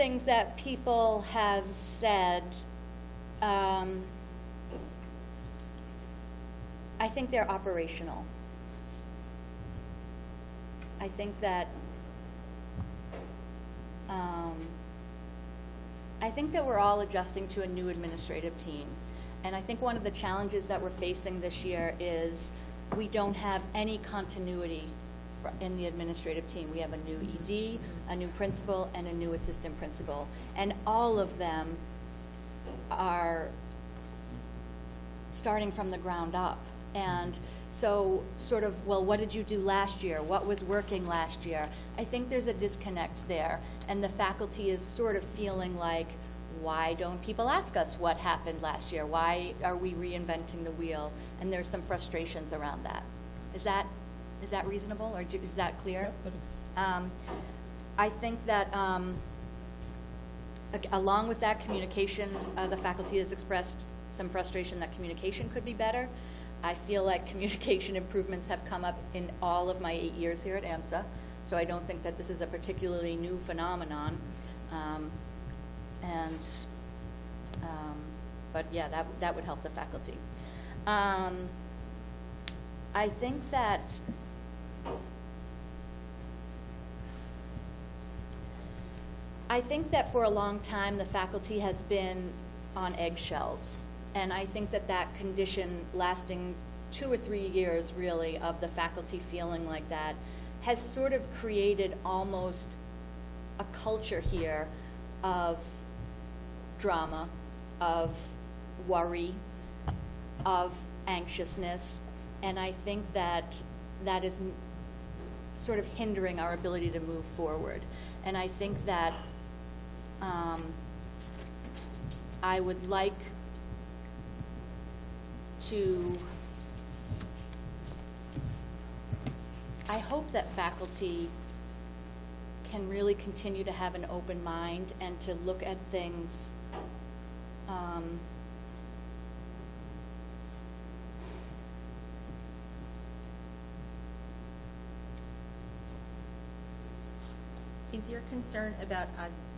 things that people have said, I think they're operational. I think that we're all adjusting to a new administrative team. And I think one of the challenges that we're facing this year is we don't have any continuity in the administrative team. We have a new ED, a new principal, and a new assistant principal. And all of them are starting from the ground up. And so sort of, well, what did you do last year? What was working last year? I think there's a disconnect there. And the faculty is sort of feeling like, why don't people ask us what happened last year? Why are we reinventing the wheel? And there's some frustrations around that. Is that reasonable, or is that clear? Yep, that is. I think that along with that communication, the faculty has expressed some frustration that communication could be better. I feel like communication improvements have come up in all of my 8 years here at AMSA, so I don't think that this is a particularly new phenomenon. But yeah, that would help the faculty. I think that for a long time the faculty has been on eggshells, and I think that condition lasting 2 or 3 years really of the faculty feeling like that has sort of created almost a culture here of drama, of worry, of anxiousness, and I think that is sort of hindering our ability to move forward. And I think that I would like to, I hope that faculty can really continue to have an open mind and to look at things Is your concern about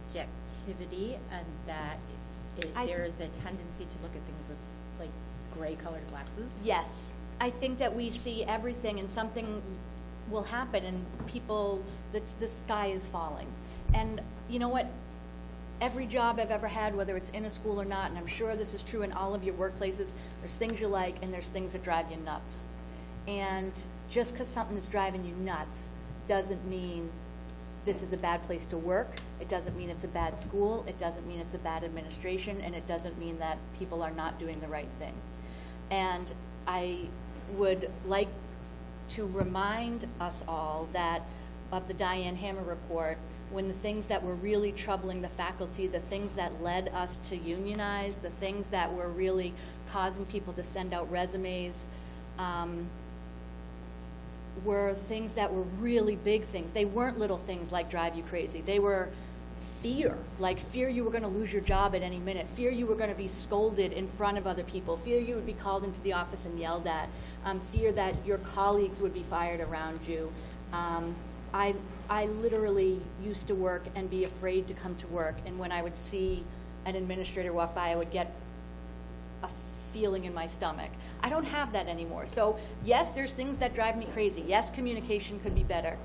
objectivity and that there is a tendency to look at things with like gray colored glasses? Yes. I think that we see everything and something will happen and people, the sky is falling. And you know what? Every job I've ever had, whether it's in a school or not, and I'm sure this is true in all of your workplaces, there's things you like and there's things that drive you nuts. And just because something is driving you nuts doesn't mean this is a bad place to work. It doesn't mean it's a bad school. It doesn't mean it's a bad administration. And it doesn't mean that people are not doing the right thing. And I would like to remind us all that of the Diane Hammer report, when the things that were really troubling the faculty, the things that led us to unionize, the things that were really causing people to send out resumes, were things that were really big things. They weren't little things like drive you crazy. They were fear, like fear you were going to lose your job at any minute, fear you were going to be scolded in front of other people, fear you would be called into the office and yelled at, fear that your colleagues would be fired around you. I literally used to work and be afraid to come to work, and when I would see an administrator walk by, I would get a feeling in my stomach. I don't have that anymore. So yes, there's things that drive me crazy. Yes, communication could be better.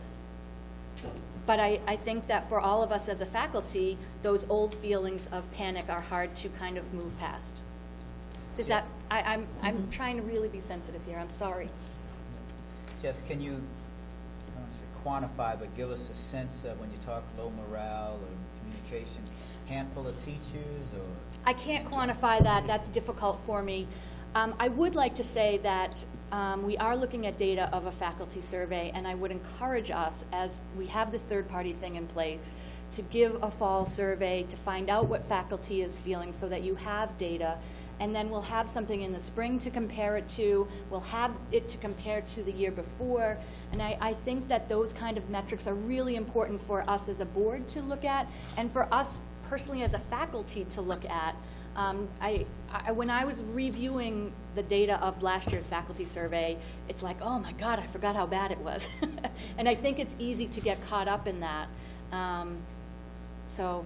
But I think that for all of us as a faculty, those old feelings of panic are hard to kind of move past. Does that, I'm trying to really be sensitive here. I'm sorry. Jess, can you, I don't want to say quantify, but give us a sense of when you talk low morale or communication, handful of teachers or? I can't quantify that. That's difficult for me. I would like to say that we are looking at data of a faculty survey, and I would encourage us, as we have this third-party thing in place, to give a fall survey to find out what faculty is feeling so that you have data, and then we'll have something in the spring to compare it to. We'll have it to compare to the year before, and I think that those kind of metrics are really important for us as a board to look at, and for us personally as a faculty to look at. When I was reviewing the data of last year's faculty survey, it's like, oh my God, I forgot how bad it was. And I think it's easy to get caught up in that. So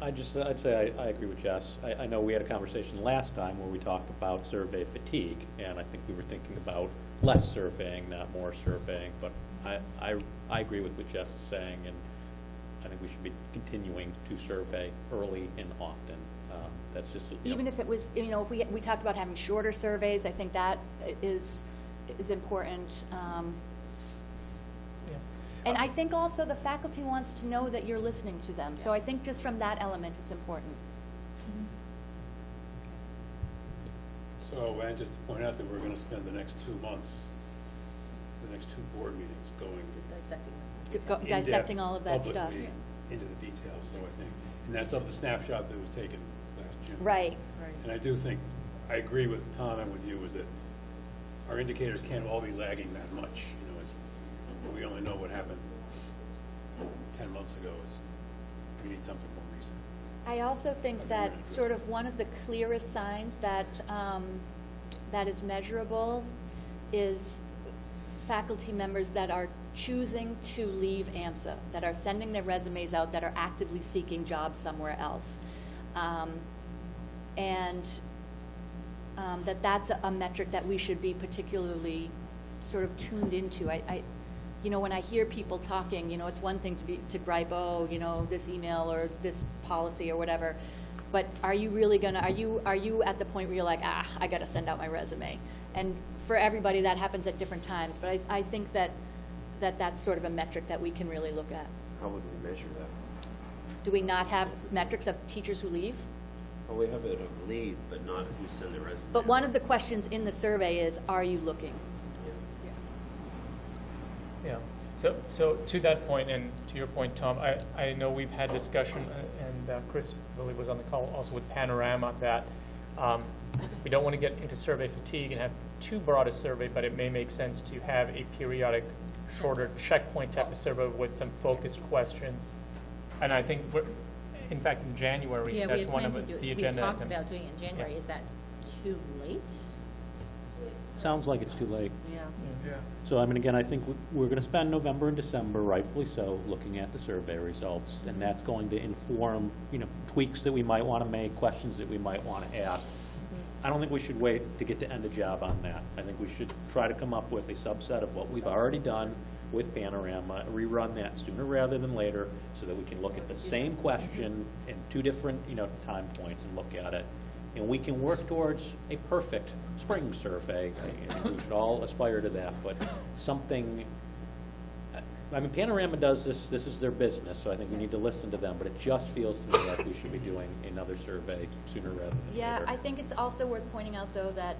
I'd say I agree with Jess. I know we had a conversation last time where we talked about survey fatigue, and I think we were thinking about less surveying, not more surveying, but I agree with what Jess is saying, and I think we should be continuing to survey early and often. That's just, Even if it was, if we talked about having shorter surveys, I think that is important. And I think also the faculty wants to know that you're listening to them. So I think just from that element, it's important. So, and just to point out that we're gonna spend the next 2 months, the next 2 board meetings going Just dissecting this. Dissecting all of that publicly stuff. into the details, so I think, and that's of the snapshot that was taken last June. Right. And I do think, I agree with Tom and with you, is that our indicators can't all be lagging that much, we only know what happened 10 months ago, we need something more recent. I also think that sort of one of the clearest signs that that is measurable is faculty members that are choosing to leave AMSA, that are sending their resumes out, that are actively seeking jobs somewhere else. That's a metric that we should be particularly sort of tuned into. When I hear people talking, it's one thing to gripe, this email or this policy or whatever, but are you really are you at the point where you're like, I got to send out my resume? And for everybody, that happens at different times, but I think that's sort of a metric that we can really look at. How would we measure that? Do we not have metrics of teachers who leave? Well, we have it of leave, but not who send the resume. But one of the questions in the survey is, are you looking? Yeah. So to that point, and to your point, Tom, I know we've had discussion, and Chris really was on the call also with Panorama, that we don't want to get into survey fatigue and have too broad a survey, but it may make sense to have a periodic, shorter checkpoint type of survey with some focused questions. And I think, in fact, in January, Yeah, that's one of the agenda We talked items. about doing it in January. Yeah. Is that too late? sounds like it's too late. Yeah. So, again, I think we're going to spend November and December, rightfully so, looking at the survey results, and that's going to inform, tweaks that we might want to make, questions that we might want to ask. I don't think we should wait to get to end a job on that. I think we should try to come up with a subset of what we've already done with Panorama, rerun that sooner rather than later, so that we can look at the same question in two different, time points and look at it. And we can work towards a perfect spring survey. I think we should all aspire to that, but something, Panorama does this, this is their business, so I think we need to listen to them, but it just feels to me like we should be doing another survey sooner rather than later. Yeah, I think it's also worth pointing out, though, that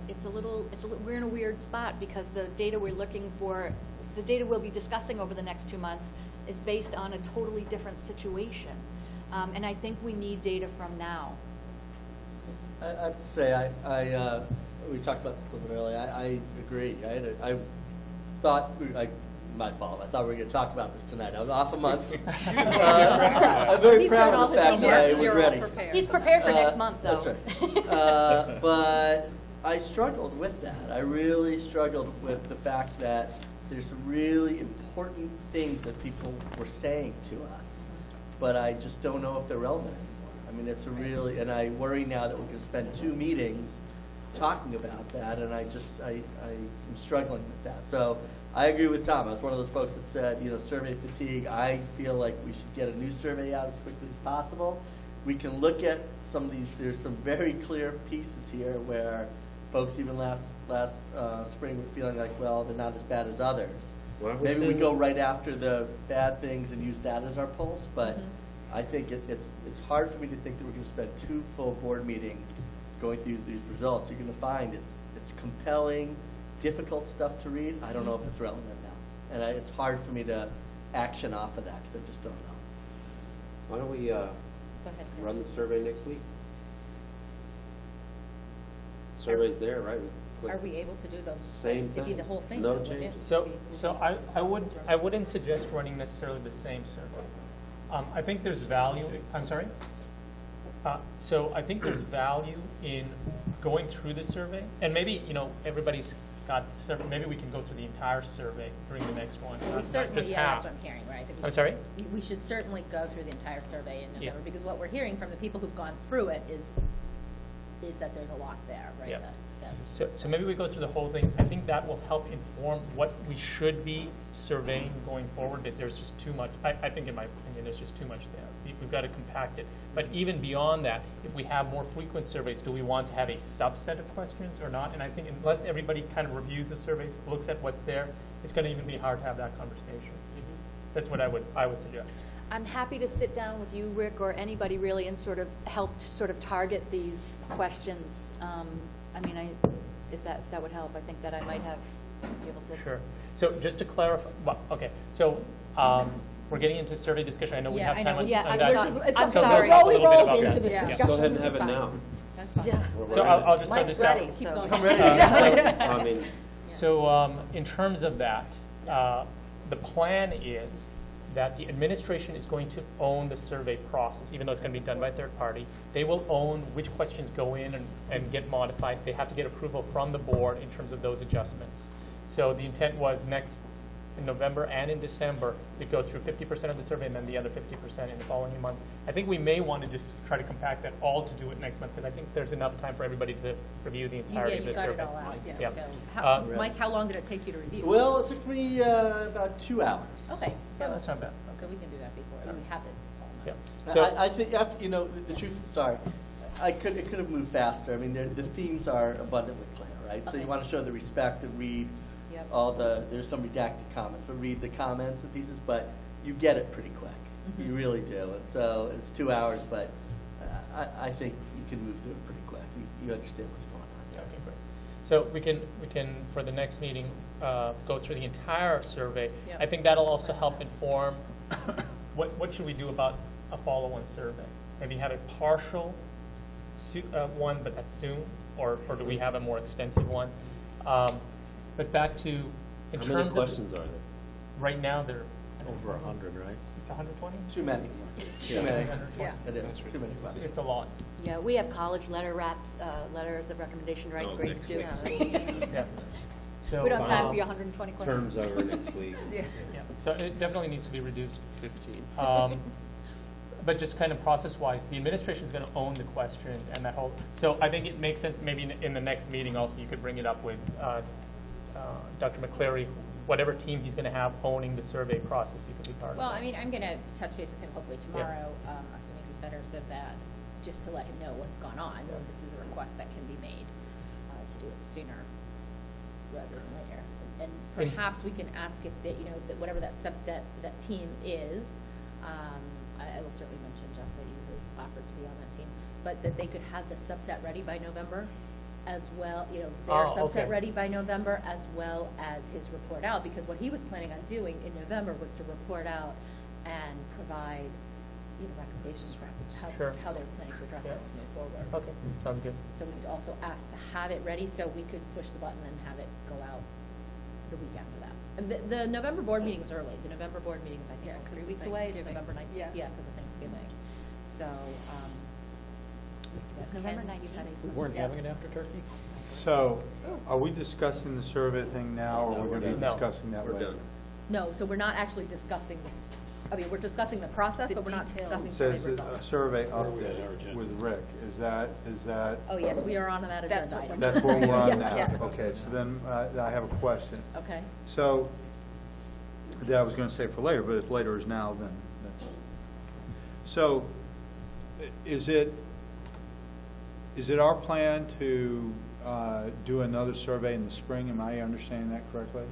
we're in a weird spot, because the data we're looking for, the data we'll be discussing over the next 2 months is based on a totally different situation. And I think we need data from now. I have to say, we talked about this a little bit earlier. I agree. I thought, my fault. I thought we were going to talk about this tonight. I was off a month. I'm very He's proud done of the all fact his that I homework. was You're all ready. prepared. He's prepared for next month, though. That's right. But I struggled with that. I really struggled with the fact that there's some really important things that people were saying to us, but I just don't know if they're relevant anymore. It's a really, and I worry now that we're going to spend 2 meetings talking about that, and I'm struggling with that. So I agree with Tom. I was one of those folks that said, survey fatigue. I feel like we should get a new survey out as quickly as possible. We can look at some of these. There's some very clear pieces here where folks even last spring were feeling like, well, they're not as bad as others. Maybe we go right after the bad things and use that as our pulse, but I think it's hard for me to think that we're going to spend 2 full board meetings going through these results. You're going to find it's compelling, difficult stuff to read. I don't know if it's relevant now, and it's hard for me to action off of that because I just don't know. Why don't we Go ahead. run the survey next week? Survey's there, right? Click Are we able to do those? Same It'd be thing. the whole thing. No though, wouldn't it? changes. So I wouldn't suggest running necessarily the same survey. I think there's value. I'm sorry. So I think there's value in going through the survey, and maybe everybody's got the survey, maybe we can go through the entire survey during the next one. We not certainly, just yeah, half. that's what I'm hearing, right? I think I'm sorry? we should certainly go through the entire survey in Yeah. November, because what we're hearing from the people who've gone through it is that there's a lot there, right? Yeah. that we should So maybe we go through the whole thing. I think that will help inform what we should be surveying going forward, because there's just too much, I think in my opinion, there's just too much there. We've got to compact it. But even beyond that, if we have more frequent surveys, do we want to have a subset of questions or not? And I think unless everybody kind of reviews the surveys, looks at what's there, it's going to even be hard to have that conversation. That's what I would suggest. I'm happy to sit down with you, Rick, or anybody really, and sort of help to sort of target these questions. I mean, if that would help, I think that I might be able to. Sure. So just to clarify, well, okay, so we're getting into survey discussion. I know we Yeah, have I time know. on Yeah, on I'm that. sorry. I'm So sorry. we'll talk a We little bit rolled about into that. this Yeah. discussion. Go ahead and which have is it fine. now. That's fine. Yeah. We're So ready. I'll just start Mike's this out. ready, Keep so. going. I'm ready. I mean, So in terms of that, the plan is that the administration is going to own the survey process, even though it's going to be done by a third party. They will own which questions go in and get modified. They have to get approval from the board in terms of those adjustments. So the intent was in November and in December, to go through 50% of the survey and then the other 50% in the following month. I think we may want to just try to compact that all to do it next month, because I think there's enough time for everybody to review the Yeah, entirety of the you got survey. it all out. Yeah. So, Mike, how long did it take you to review? Well, it took me about 2 hours. Okay, So so, that's not bad. so we can do that before, we have it all now. Yeah. So I think, after, the truth, sorry, it could have moved faster. I mean, the themes are abundantly clear, right? So Okay. you want to show the respect and read Yep. there's some redacted comments, but read the comments and pieces, but you get it pretty quick. Mhm. You really do. And so it's 2 hours, but I think you can move through it pretty quick. You understand what's going on. Yeah, okay, great. So we can for the next meeting, go through the entire survey. Yep. I think that'll also help inform what should we do about a follow-on survey? Maybe have a partial one, but that's soon, or do we have a more extensive one? But back to, in how terms many of, questions are there? right now, they're, Over 100, right? it's 120? Too many. Too Yeah. many. Yeah. It is. Too many It's questions. a lot, Yeah, we have college letters of recommendation, right? Oh, Grades next do. week. yeah. So, We don't have time for um, your 120 questions. Terms over next week. Yeah. Yeah, so it definitely needs to be reduced. 15. But just kind of process-wise, the administration is going to own the questions and that whole, so I think it makes sense, maybe in the next meeting also, you could bring it up with Dr. McCleary, whatever team he's going to have owning the survey process, you could be part of Well, that. I mean, I'm gonna touch base with him hopefully tomorrow, assuming he's better, so that, just to let him know what's gone on. Yeah. This is a request that can be made, to do it sooner rather than later. And perhaps we can ask if they, that whatever that subset, that team is, I will certainly mention just that you were offered to be on that team, but that they could have the subset ready by November as well, their Oh, okay. subset ready by November as well as his report out, because what he was planning on doing in November was to report out and provide, recommendations for Sure. how they're planning to address Yeah. it to move forward. Okay, sounds good. So we'd also ask to have it ready so we could push the button and have it go out the week after that. And the November board meeting is early. The November board meeting is, I think, Yeah, like 'cause 3 of weeks away. It's Thanksgiving. November 19th. Yeah. Yeah, because of Thanksgiving. So, It's November Ken, 19th. you've had a- We weren't Yeah. having it after Turkey? So, are we discussing the survey thing now, or No, are we we're going to be done. discussing that We're later? done. No, so we're not actually discussing we're discussing the process, The but we're not details. discussing It survey says results. a survey our update agenda. with Rick. Is that, Oh, yes, we are on that That's agenda what item. that's where we're on Yeah, now? yes. Okay, so then I have a question. Okay. So, that I was going to say for later, but if later is now, then that's. So, is it our plan to do another survey in the spring? Am I understanding that correctly?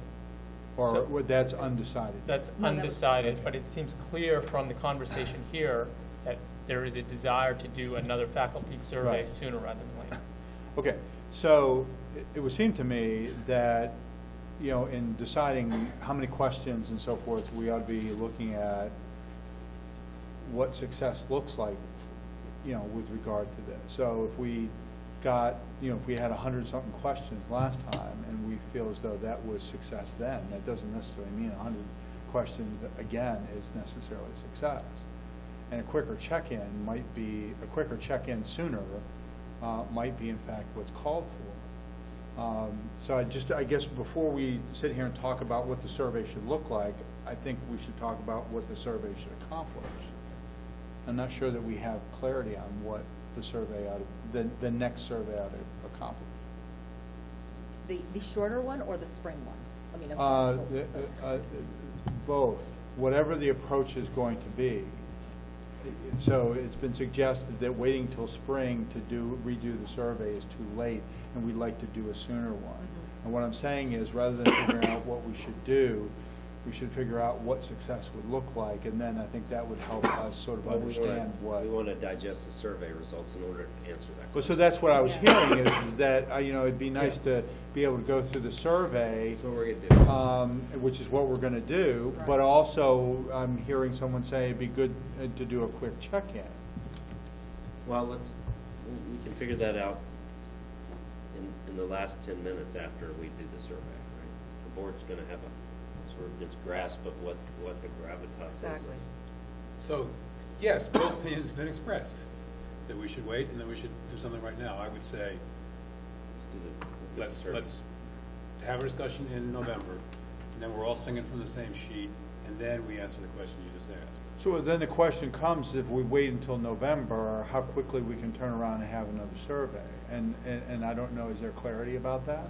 So- Or that's undecided? That's No, that was- undecided, but it seems clear from the conversation here that there is a desire to do another faculty survey Right. sooner rather than later. Okay, so it would seem to me that, in deciding how many questions and so forth, we ought to be looking at what success looks like, with regard to this. So if we got, if we had 100-something questions last time and we feel as though that was success then, that doesn't necessarily mean 100 questions again is necessarily success. And a quicker check-in sooner might be in fact what's called So I guess before we sit here and talk about what the survey should look like, I think we should talk about what the survey should accomplish. I'm not sure that we have clarity on what the survey the next survey ought to accomplish. The shorter one or the spring one? I mean, Both, whatever the approach is going to be. So it's been suggested that waiting till spring to redo the survey is too late, and we'd like to do a sooner one. And what I'm saying is, rather than figuring out what we should do, we should figure out what success would look like, and then I think that would help us sort of understand what. We want to digest the survey results in order to answer that Well, question. so that's what I was Yeah. hearing, is that, it'd be nice to be able to go through the survey, That's what we're going to do. which is what we're going to do, but also I'm hearing someone say it'd be good to do a quick check-in. Well, we can figure that out in the last 10 minutes after we do the survey, right? The board's going to have a sort of this grasp of what the gravitas is. Exactly. So, yes, both opinions have been expressed, that we should wait and that we should do something right now. I would say, Let's do the survey. let's have a discussion in November, and then we're all singing from the same sheet, and then we answer the question you just asked. So then the question comes, if we wait until November, how quickly we can turn around and have another survey? And I don't know, is there clarity about that?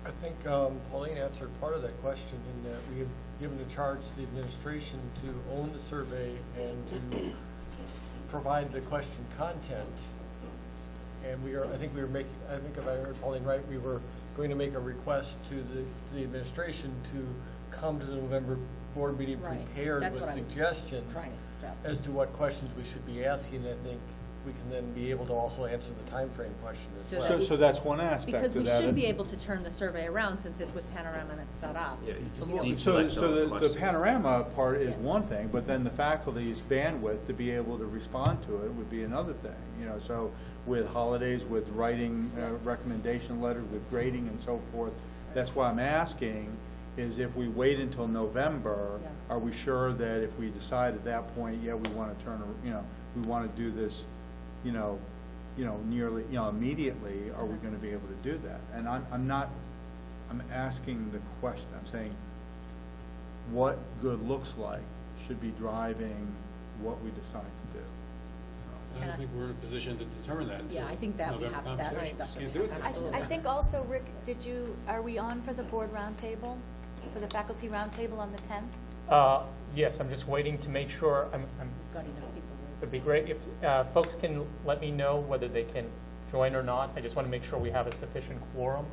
I think Pauline answered part of that question in that we have given the charge to the administration to own the survey and to provide the question content. And I think if I heard Pauline right, we were going to make a request to the administration to come to the November board meeting Right. prepared That's with what I was suggestions trying to suggest. as to what questions we should be asking. I think we can then be able to also answer the time frame question as well. So that's one aspect Because of we that. should be able to turn the survey around since it's with Panorama and it's set up. Yeah, you just Well, deselect So all the the questions. panorama part is Yeah. one thing, but then the faculty's bandwidth to be able to respond to it would be another thing. So with holidays, with writing recommendation letters, with grading and so forth, that's why I'm asking, is if we wait until November, Yeah. are we sure that if we decide at that point, yeah, we want to we want to do this, nearly, immediately, are we going to be able to do that? And I'm asking the question, I'm saying, what good looks like should be driving what we decide to do. I And don't think we're in a position to determine that until Yeah, I think that we November have that conversation. discussion. Can't do it Yeah, now. absolutely. I think also, Rick, are we on for the board roundtable, for the faculty roundtable on the 10th? Yes, I'm just waiting to make sure, Got enough people. it'd be great if folks can let me know whether they can join or not. I just want to make sure we have a sufficient quorum,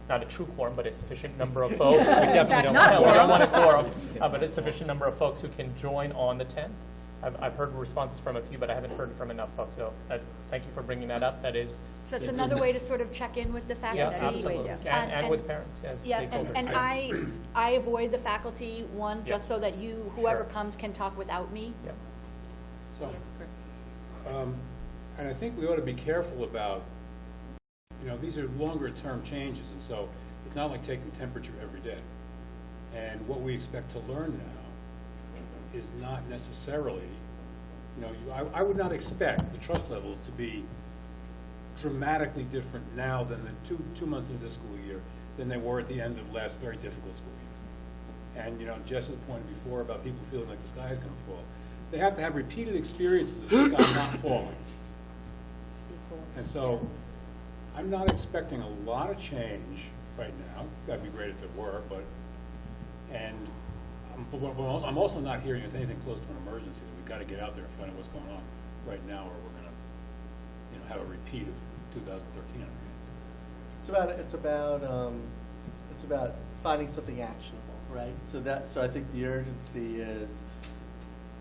not a true quorum, but a sufficient number of folks. We definitely don't want a quorum, but a sufficient number of folks who can join on the 10th. I've heard responses from a few, but I haven't heard from enough folks, so thank you for bringing that up. That is. So it's another way to sort of check in with the Yeah, faculty. that is a way absolutely. to- And with parents, as Yeah, stakeholders. and I avoid the faculty one, Yeah. just so that whoever Sure. comes can talk without me. Yeah. So, Yes, Chris. and I think we ought to be careful about, these are longer term changes, and so it's not like taking temperature every day. And what we expect to learn now is not necessarily, I would not expect the trust levels to be dramatically different now than the two months into this school year than they were at the end of last very difficult school year. And, Jess's point before about people feeling like the sky is going to fall, they have to have repeated experiences of the sky not falling. And so I'm not expecting a lot of change right now. That'd be great if it were, but I'm also not hearing it's anything close to an emergency. We've got to get out there and find out what's going on right now, or we're going to, have a repeat of 2013 on our hands. It's about finding something actionable, right? So I think the urgency is,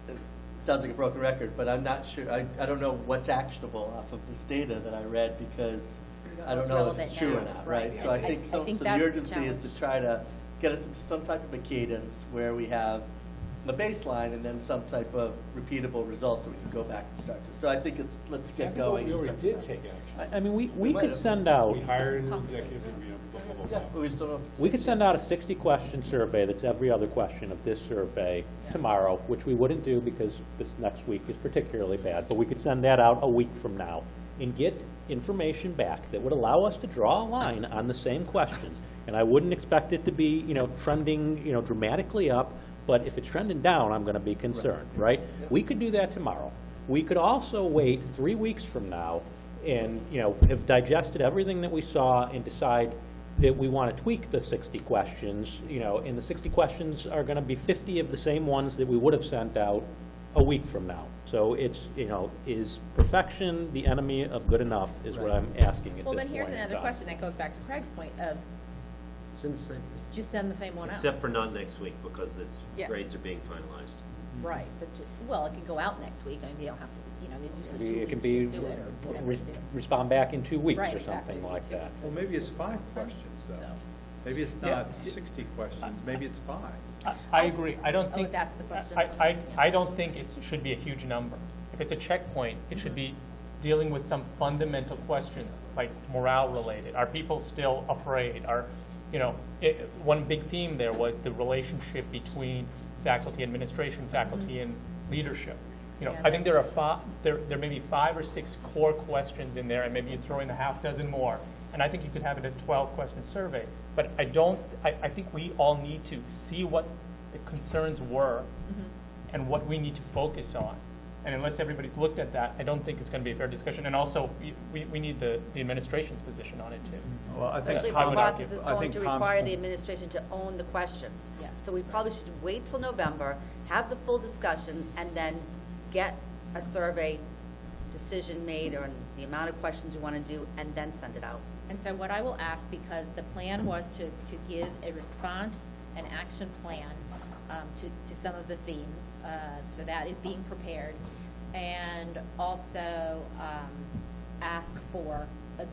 it sounds like a broken record, but I'm not sure, I don't know what's actionable off of this data that I read, because I don't know if it's true or not, right? So I think I think the that's the urgency is to challenge. try to get us into some type of a cadence where we have the baseline and then some type of repeatable results that we can go back and start to. So I think let's See, I get think going. We and already start did to- take action. I mean, we might could have. send out, We hired an executive, blah, blah, blah, Yeah, blah. but we just don't know if it's. we could send out a 60-question survey that's every other question of this survey tomorrow, which we wouldn't do because this next week is particularly bad, but we could send that out a week from now. and get information back that would allow us to draw a line on the same questions. And I wouldn't expect it to be, trending, dramatically up, but if it's trending down, I'm gonna be concerned, right? We could do that tomorrow. We could also wait 3 weeks from now and, have digested everything that we saw and decide that we want to tweak the 60 questions, and the 60 questions are going to be 50 of the same ones that we would have sent out a week from now. So it's, is perfection the enemy of good enough is what I'm asking at this point. Well, then here's in another time. question that goes back to Craig's point of Send the same, just send the same one out. except for not next week, because its Yeah. grades are being finalized. Right, but, well, it can go out next week, they don't have to, there's usually 2 It can weeks be, to do it, or whatever. re- to do. respond back in 2 weeks Right, or exactly, something like 2 that. weeks. Well, maybe it's 5 questions, though. So- Maybe it's Yeah. not 60 questions, maybe it's 5. I agree. I don't Oh, think. that's the question. I don't think it should be a huge number. If it's a checkpoint, it should be dealing with some fundamental questions, like morale related. Are people still afraid? One big theme there was the relationship between faculty administration, faculty and leadership. Yeah, I think there are there may be 5 or 6 core questions in there, and maybe you throw in a half dozen more. And I think you could have it a 12-question survey. But I think we all need to see what the concerns were and what we need to focus on. And unless everybody's looked at that, I don't think it's going to be a fair discussion. And also, we need the administration's position on it, too. Well, I think Especially if I the would process argue. is I going think to Tom's require point- the administration to own the questions. Yes. So we probably should wait till November, have the full discussion, and then get a survey decision made on the amount of questions we want to do, and then send it out. And so what I will ask, because the plan was to give a response and action plan to some of the themes, so that is being prepared, and also ask for a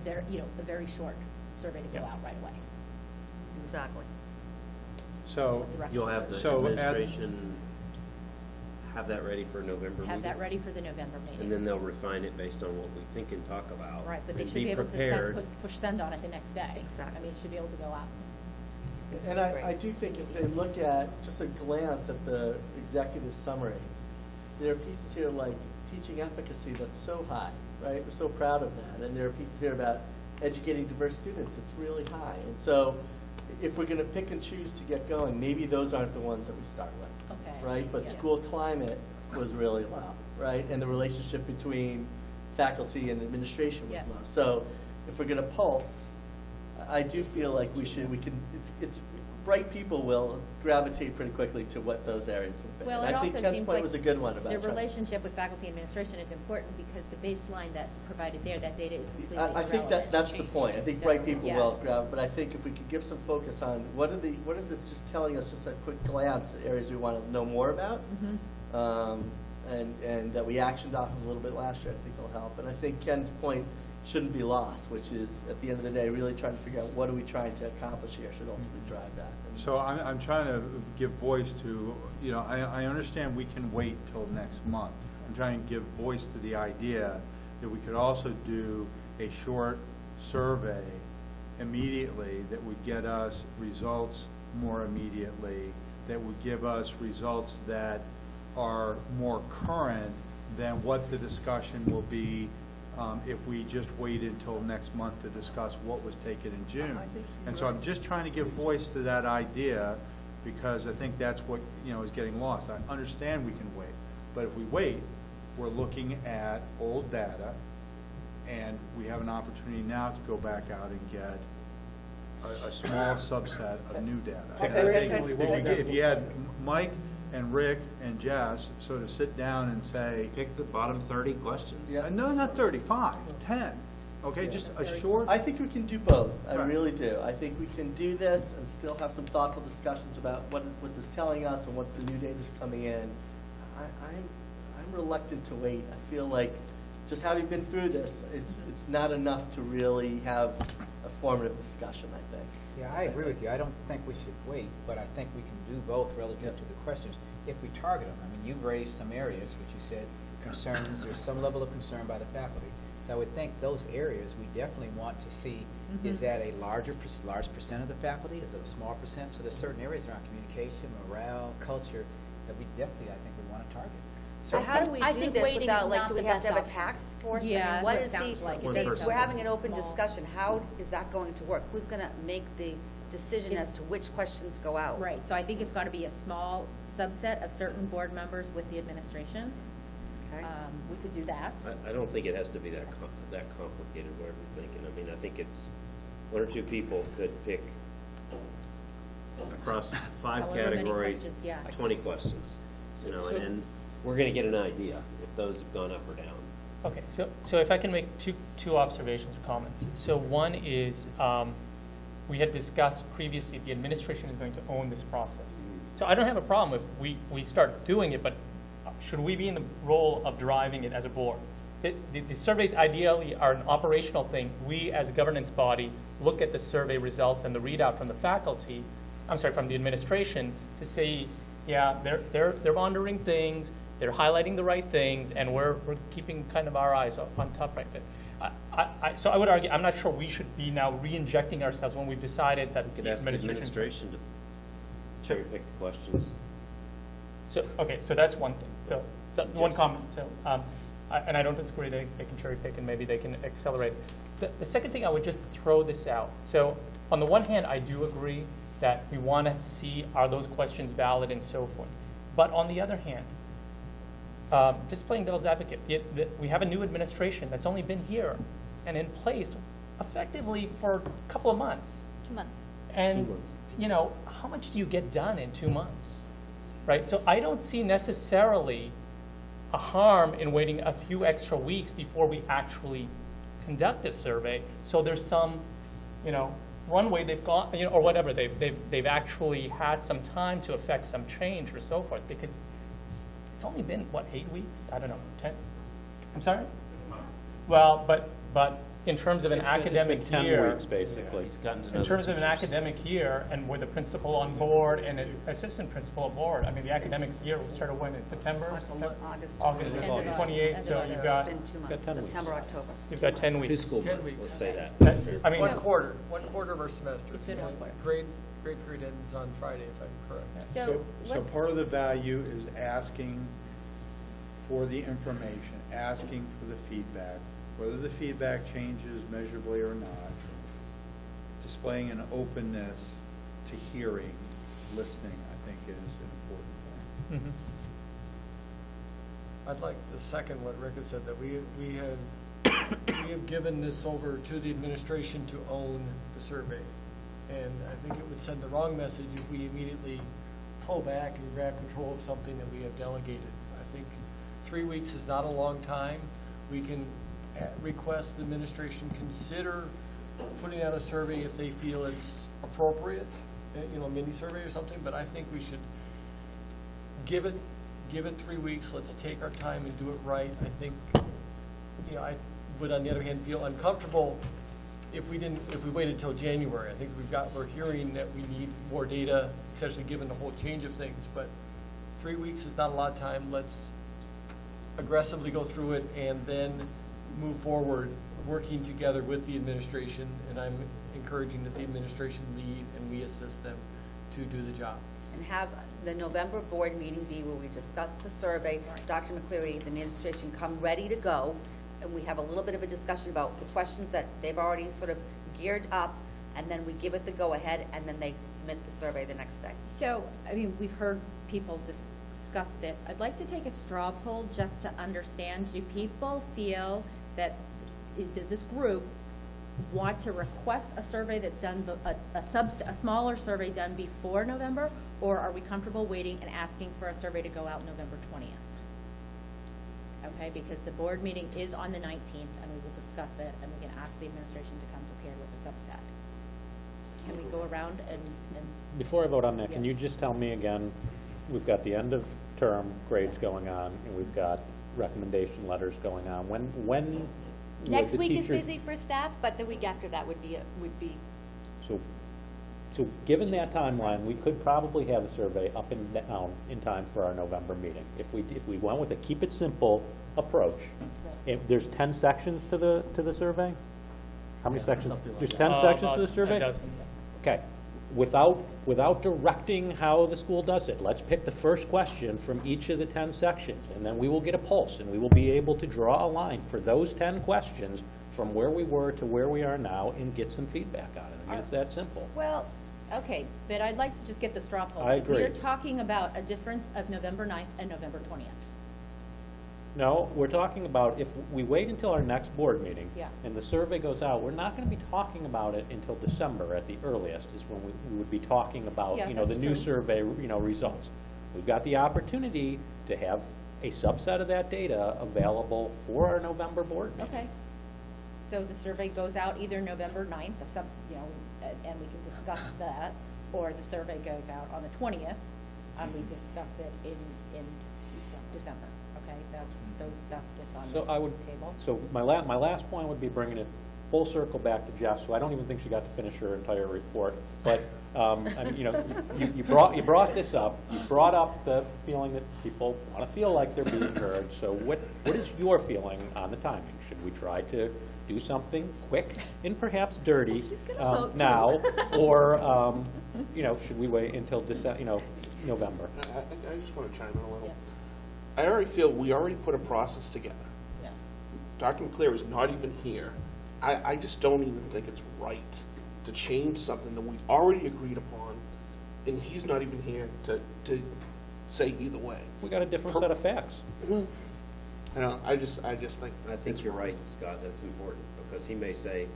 very short survey to go Yeah. out right away. Exactly. So, You'll have the So at- administration have that ready for November meeting? Have that ready for the November meeting. And then they'll refine it based on what we think and talk about. Right, but they and should be able to prepared. push send on it the next day. Exactly. I mean, it should be able to go out. And I do think if they look at, just a glance at the executive summary, there are pieces here like teaching efficacy that's so high, right? We're so proud of that. And there are pieces here about educating diverse students, it's really high. And so if we're gonna pick and choose to get going, maybe those aren't the ones that we start with. Okay. Right? But Yeah. school climate was really low, right? And the relationship between faculty and administration was Yeah. low. So if we're gonna pulse, I do feel like it's bright people will gravitate pretty quickly to what those areas would be. Well, And it I think also Ken's seems point like was a good one about the trying- relationship with faculty administration is important because the baseline that's provided there, that data is completely I irrelevant. think that's the Changed. point. I think So, bright people yeah. will grab, but I think if we could give some focus on what is this just telling us, just a quick glance, areas we want to know more about, and that we actioned off of a little bit last year, I think will help. And I think Ken's point shouldn't be lost, which is, at the end of the day, really trying to figure out what are we trying to accomplish here should ultimately drive that. And- So I'm trying to give voice to, I understand we can wait till next month. I'm trying to give voice to the idea that we could also do a short survey immediately that would get us results more immediately, that would give us results that are more current than what the discussion will be if we just waited until next month to discuss what was taken in June. And so I'm just trying to give voice to that idea, because I think that's what, is getting lost. I understand we can wait, but if we wait, we're looking at old data, and we have an opportunity now to go back out and get a small subset of new data. And I think if you had Mike and Rick and Jess sort of sit down and say, Pick the bottom 30 questions. yeah, no, not 35, 10, okay, just a short. I think we can do both. I Right. really do. I think we can do this and still have some thoughtful discussions about what was this telling us and what the new data is coming in. I'm reluctant to wait. I feel like just having been through this, it's not enough to really have a formative discussion, I think. Yeah, I agree with you. I don't think we should wait, but I think we can do both relative to the questions if we target them. I mean, you've raised some areas, which you said concerns, there's some level of concern by the faculty. So I would think those areas, we definitely want to see, is that a large percent of the faculty? Is it a small percent? So there's certain areas around communication, morale, culture, that we definitely, I think, we want to target. So how do we I do think this waiting without, is like, not do we the have to have a best task force? I Yeah, mean, what that's is what it sounds like. the, Is say, it we're having an something open small? discussion, how is that going to work? Who's gonna make the decision It's- as to which questions go out? Right, so I think it's gotta be a small subset of certain board members with the administration. Okay. We could do that. I don't think it has to be that complicated, whatever you're thinking. I mean, I think it's, one or two people could pick across 5 However many categories, questions, yeah. 20 questions, you know, So- and we're gonna get an idea if those have gone up or down. Okay, so if I can make two observations or comments. So one is, we had discussed previously, the administration is going to own this process. So I don't have a problem if we start doing it, but should we be in the role of driving it as a board? The surveys ideally are an operational thing. We, as a governance body, look at the survey results and the readout from the faculty, from the administration, to say, yeah, they're monitoring things, they're highlighting the right things, and we're keeping kind of our eyes on top right there. So I would argue, I'm not sure we should be now re-injecting ourselves when we've decided that You could the ask the administration to cherry pick the questions. So, okay, so that's one thing. So, one comment. So, and I don't disagree, they can cherry pick and maybe they can accelerate. The second thing, I would just throw this out. So, on the one hand, I do agree that we want to see, are those questions valid and so forth. But on the other hand, just playing devil's advocate, we have a new administration that's only been here and in place effectively for a couple of months. 2 months. And, 2 months. you know, how much do you get done in 2 months? Right? So I don't see necessarily a harm in waiting a few extra weeks before we actually conduct a survey. So there's some, you know, runway they've got, you know, or whatever, they've actually had some time to affect some change or so forth, because it's only been, what, 8 weeks? I don't know, 10? I'm sorry? Well, but in terms of an academic It's been 10 year. weeks, basically. He's gotten to know In the terms of an teachers. academic year, and with a principal on board and an assistant principal on board, I mean, the academics year will start when, in September? August. August End of August. 28th, End so of you've August. got, It's been 2 months, 10 weeks. September, October. you've got 10 2 weeks. school 10 months, weeks. let's say that. That- I mean, One quarter of our semester. It's been one quarter. Grade period ends on Friday, if I'm correct. So So let's, part of the value is asking for the information, asking for the feedback, whether the feedback changes measurably or not, displaying an openness to hearing, listening, I think is an important point. Mhm. I'd like to second what Rick has said, that we have given this over to the administration to own the survey. And I think it would send the wrong message if we immediately pull back and grab control of something that we have delegated. I think 3 weeks is not a long time. We can request the administration consider putting out a survey if they feel it's appropriate, you know, a mini survey or something, but I think we should give it 3 weeks, let's take our time and do it right. I think, you know, I would, on the other hand, feel uncomfortable if we waited until January. I think we're hearing that we need more data, especially given the whole change of things, but 3 weeks is not a lot of time. Let's aggressively go through it and then move forward, working together with the administration, and I'm encouraging that the administration lead and we assist them to do the job. And have the November board meeting be where we discuss the survey, Dr. McCleary, the administration come ready to go, and we have a little bit of a discussion about the questions that they've already sort of geared up, and then we give it the go-ahead, and then they submit the survey the next day. so, I mean, we've heard people discuss this. I'd like to take a straw poll just to understand, do people feel that, does this group want to request a survey that's done, a smaller survey done before November, or are we comfortable waiting and asking for a survey to go out November 20th? Okay, because the board meeting is on the 19th, and we will discuss it, and we can ask the administration to come prepared with a subset. Can we go around and Before I vote on that, can Yeah. you just tell me again, we've got the end of term grades going on, and we've got recommendation letters going on. When will Next the week is teachers- busy for staff, but the week after that would be, So given that timeline, we could probably have a survey up and down in time for our November meeting. If we went with a keep it simple approach, if there's 10 sections to the survey? How many sections? something like There's that. 10 sections to About the a survey? dozen. Okay. without directing how the school does it. Let's pick the first question from each of the 10 sections, and then we will get a pulse, and we will be able to draw a line for those 10 questions from where we were to where we are now and get some feedback on it. I mean, it's that simple. Well, okay, but I'd like to just get the straw poll. I because We agree. are talking about a difference of November 9th and November 20th. No, we're talking about if we wait until our next board meeting Yeah. and the survey goes out, we're not going to be talking about it until December at the earliest is when we would be talking about, Yeah, the that's new true. survey, results. We've got the opportunity to have a subset of that data available for our November board meeting. Okay. So the survey goes out either November 9th, and we can discuss that, or the survey goes out on the 20th, and we discuss it in December. Okay, that's what's on So I would, the table. so my last point would be bringing it full circle back to Jeff, so I don't even think she got to finish her entire report. But, I mean, you brought this up, you brought up the feeling that people want to feel like they're being heard. So what is your feeling on the timing? Should we try to do something quick and perhaps dirty She's gonna vote too. now? Or, should we wait until November? I just want to chime in a little. Yeah. I already feel we already put a process together. Yeah. Dr. McCleary is not even here. I just don't even think it's right to change something that we already agreed upon, and he's not even here to say either way. We got a different set of facts. I just think. I think you're right, Scott, that's important, because he may say,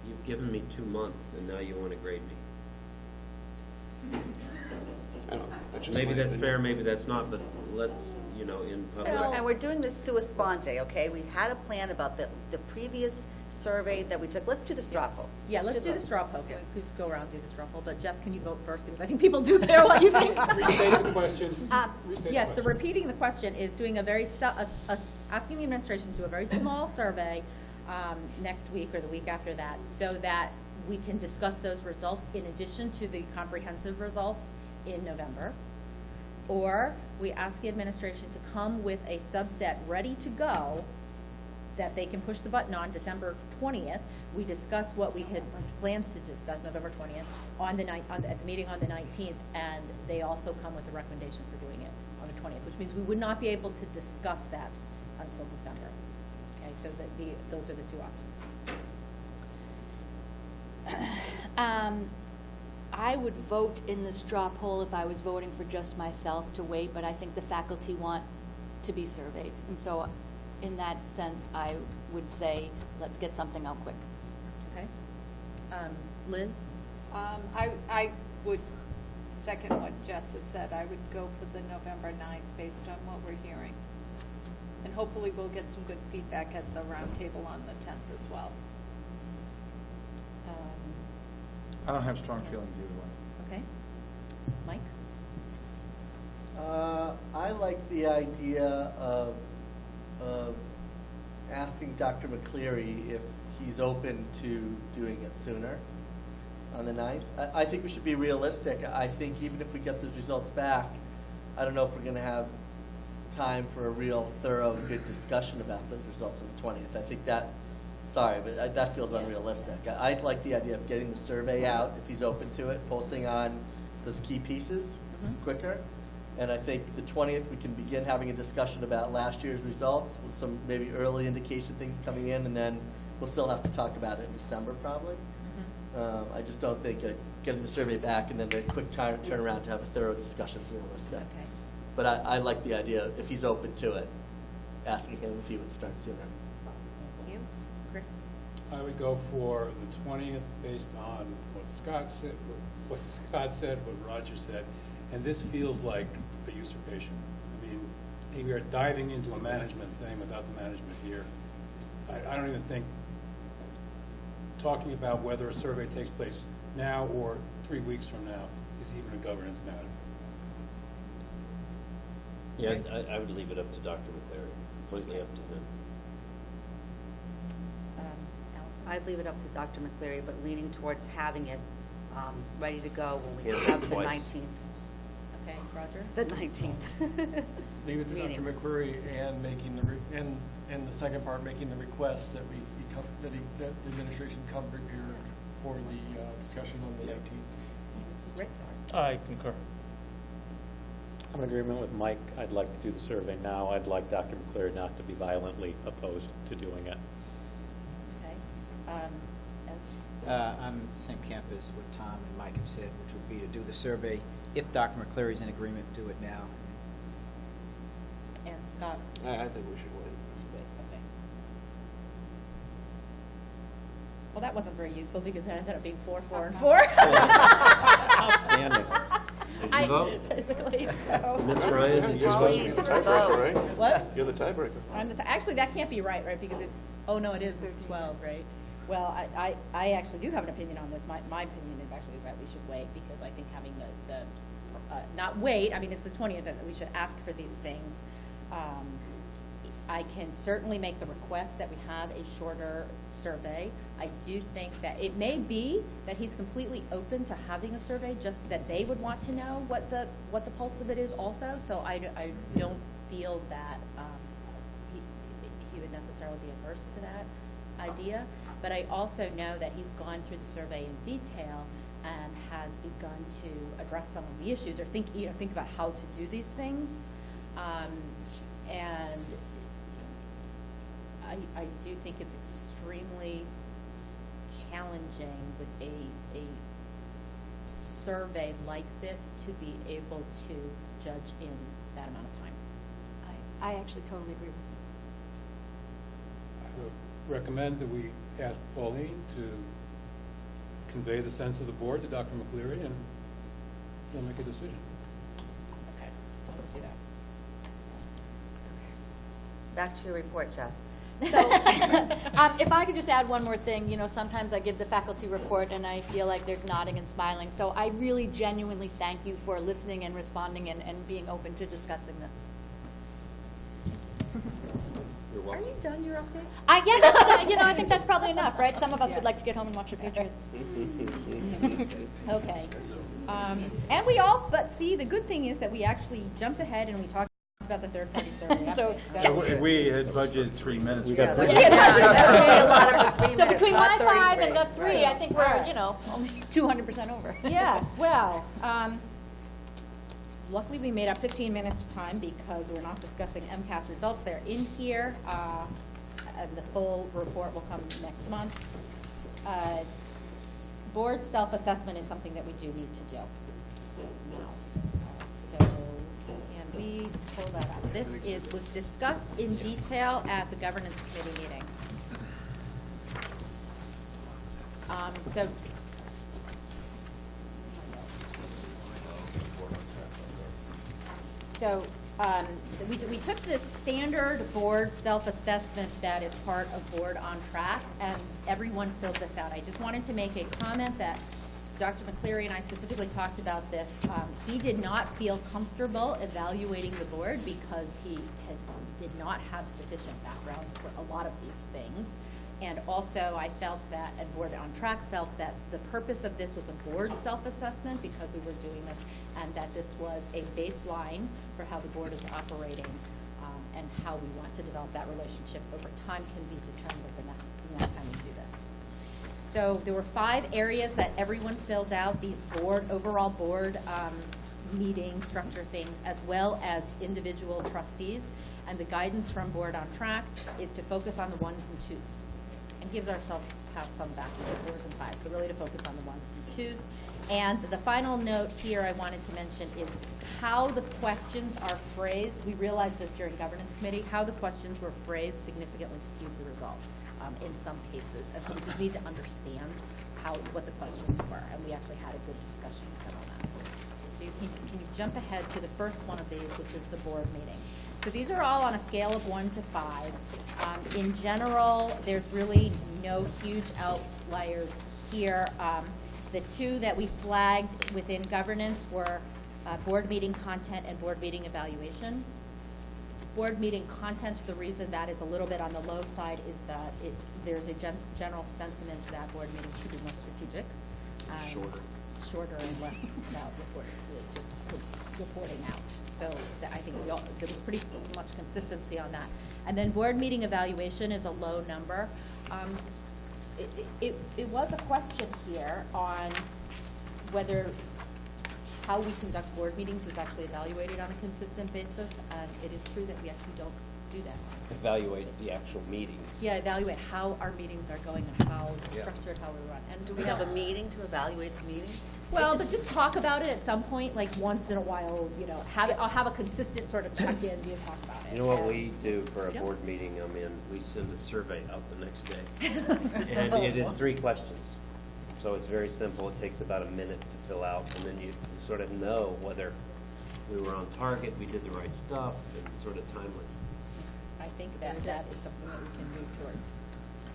you've given me 2 months and now you want to grade me. I don't know, that's just Maybe my that's opinion. fair, maybe that's not, but let's, in public. And we're doing this sua sponte, okay? We had a plan about the previous survey that we took. Let's do the straw poll. Yeah, let's do the straw poll. Can we just go around and do the straw poll? But Jess, can you vote first? Because I think people do care what you think. Restate the question. Restate Yes, the the question. repeating the question is doing asking the administration to do a very small survey next week or the week after that, so that we can discuss those results in addition to the comprehensive results in November. Or we ask the administration to come with a subset ready to go that they can push the button on December 20th. We discuss what we had planned to discuss November 20th at the meeting on the 19th, and they also come with a recommendation for doing it on the 20th, which means we would not be able to discuss that until December. Okay, so those are the two options. I would vote in the straw poll if I was voting for just myself to wait, but I think the faculty want to be surveyed. And so in that sense, I would say, let's get something out quick. Okay. Liz? I would second what Jess has said. I would go for the November 9th based on what we're hearing. And hopefully we'll get some good feedback at the roundtable on the 10th as well. I don't have strong feelings either way. Okay. Mike? I like the idea of asking Dr. McCleary if he's open to doing it sooner on the 9th. I think we should be realistic. I think even if we get those results back, I don't know if we're going to have time for a real thorough, good discussion about those results on the 20th. I think that, sorry, but that feels unrealistic. I like the idea of getting the survey out, if he's open to it, pulsing on those key pieces quicker. And I think the 20th, we can begin having a discussion about last year's results with some maybe early indication things coming in, and then we'll still have to talk about it in December probably. I just don't think getting the survey back and then a quick turnaround to have a thorough discussion is realistic. Okay. But I like the idea, if he's open to it, asking him if he would start sooner. Thank you. Chris? I would go for the 20th based on what Scott said, what Roger said, and this feels like a usurpation. I mean, we are diving into a management thing without the management here. I don't even think talking about whether a survey takes place now or 3 weeks from now is even a governance matter. Yeah, I would leave it up to Dr. McCleary, completely up to him. Allison? I'd leave it up to Dr. McCleary, but leaning towards having it ready to go when we Can't have vote the twice. 19th. Okay, Roger? The 19th. Leave it to Meeting. Dr. McCreary and making and the second part, making the request that that the administration come prepared for the discussion on the 19th. Rick? I concur. I'm in agreement with Mike. I'd like to do the survey now. I'd like Dr. McCleary not to be violently opposed to doing it. Okay. I'm same camp as what Tom and Mike have said, which would be to do the survey. If Dr. McCleary's in agreement, do it now. And Scott? I think we should wait. Okay. Well, that wasn't very useful because it ended up being 4, 4, and 4. Outstanding. Did you vote? Basically, so. Miss Ryan, You're supposed to be the tiebreaker, right? What? You're the tiebreaker. Actually, that can't be right, because it's, oh, no, it is, it's 12, right? Well, I actually do have an opinion on this. My opinion is actually that we should wait, because I think having not wait, I mean, it's the 20th, that we should ask for these things. I can certainly make the request that we have a shorter survey. I do think that it may be that he's completely open to having a survey, just that they would want to know what the pulse of it is also. So I don't feel that he would necessarily be averse to that idea. But I also know that he's gone through the survey in detail and has begun to address some of the issues, or think about how to do these things. And I do think it's extremely challenging with a survey like this to be able to judge in that amount of time. I actually totally agree with I would recommend that we ask Pauline to convey the sense of the board to Dr. McCleary, and he'll make a decision. Okay, I'll do that. Back to your report, Jess. So, if I could just add one more thing, sometimes I give the faculty report and I feel like there's nodding and smiling. So I really genuinely thank you for listening and responding and being open to discussing this. You're Are welcome. you done your update? I think that's probably enough, right? Some of us would like to get home and watch the Patriots. Okay. And but see, the good thing is that we actually jumped ahead and we talked about the third-party survey. So- We had budgeted 3 minutes. We got for three that. So between my 5 5 and the 3, I think we're, Right. only 200% over. Yes, well, luckily we made up 15 minutes of time because we're not discussing MCAS results. They're in here, and the full report will come next month. Board self-assessment is something that we do need to do now. So, can we pull that up? This was discussed in detail at the governance committee meeting. So we took this standard board self-assessment that is part of Board on Track, and everyone filled this out. I just wanted to make a comment that Dr. McCleary and I specifically talked about this. He did not feel comfortable evaluating the board because he did not have sufficient background for a lot of these things. And also, I felt that, and Board on Track felt that the purpose of this was a board self-assessment because we were doing this, and that this was a baseline for how the board is operating, and how we want to develop that relationship over time can be determined at the next time we do this. So there were 5 areas that everyone filled out, these overall board meeting structure things, as well as individual trustees. And the guidance from Board on Track is to focus on the 1s and 2s. And gives ourselves some back in the 4s and 5s, but really to focus on the 1s and 2s. And the final note here I wanted to mention is how the questions are phrased. We realized this during governance committee, how the questions were phrased significantly skewed the results in some cases. And so we just need to understand what the questions were. And we actually had a good discussion with them on that. So can you jump ahead to the first one of these, which is the board meeting. So these are all on a scale of 1 to 5. In general, there's really no huge outliers here. The 2 that we flagged within governance were board meeting content and board meeting evaluation. Board meeting content, the reason that is a little bit on the low side is that there's a general sentiment that board meetings should be more strategic. Shorter and less about reporting out. So I think there was pretty much consistency on that. And then board meeting evaluation is a low number. It was a question here on whether how we conduct board meetings is actually evaluated on a consistent basis, and it is true that we actually don't do that. on a consistent Evaluate basis. the actual meetings. Yeah, evaluate how our meetings are going and how they're Yeah. structured, how we run. And Do we have a meeting to evaluate the meeting? Well, This but is- just talk about it at some point, like once in a while, I'll have a consistent sort of check-in, and talk about it. You know what And- we do for a Yep. board meeting? We send a survey out the next day. And it is 3 questions. So it's very simple. It takes about a minute to fill out, and then you sort of know whether we were on target, we did the right stuff, and sort of timely. I think that is something that we can move towards.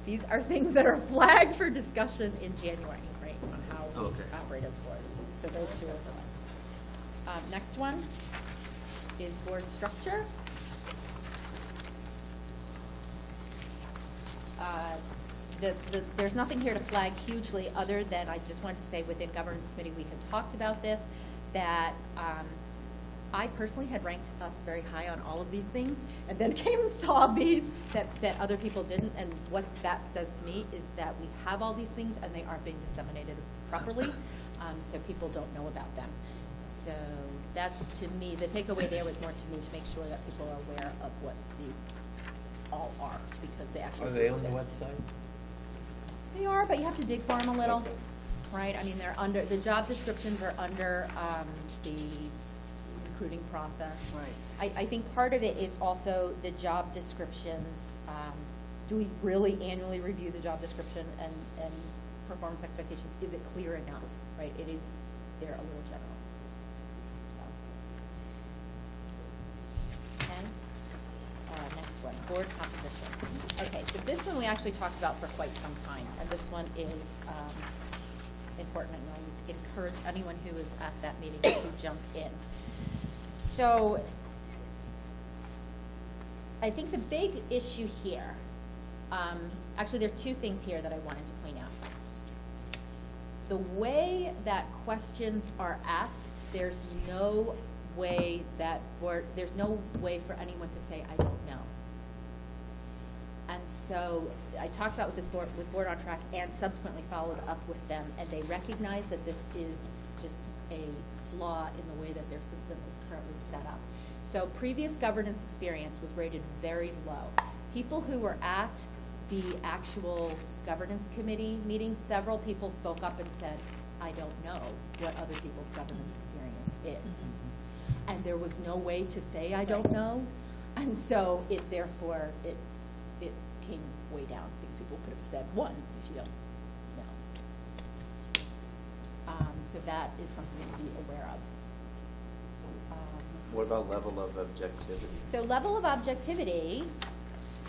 These are things that are flagged for discussion in January, right, on how we Okay. operate as board. So those two are flagged. Next one is board structure. There's nothing here to flag hugely, other than I just wanted to say within governance committee, we had talked about this, that I personally had ranked us very high on all of these things, and then came and saw these that other people didn't, and what that says to me is that we have all these things and they aren't being disseminated properly, so people don't know about them. So that, to me, the takeaway there was more to me to make sure that people are aware of what these all are, because they actually Are they on the exist. website? They are, but you have to dig for them a little, Okay. right? I mean, they're under, the job descriptions are under the recruiting process. Right. I think part of it is also the job descriptions. Do we really annually review the job description and performance expectations? Is it clear enough, right? It is, they're a little general. So. Okay. Next one, board composition. Okay, so this one we actually talked about for quite some time, and this one is important, and I would encourage anyone who is at that meeting to jump in. So, I think the big issue here, actually there are 2 things here that I wanted to point out. The way that questions are asked, there's no way for anyone to say, I don't know. And so I talked about with Board on Track and subsequently followed up with them, and they recognize that this is just a flaw in the way that their system is currently set up. So previous governance experience was rated very low. People who were at the actual governance committee meetings, several people spoke up and said, I don't know what other people's governance experience is. And there was no way to say I don't know, and so it therefore it came way down, because people could have said 1 if you don't know. So that is something to be aware of. What about level of objectivity? So level of objectivity,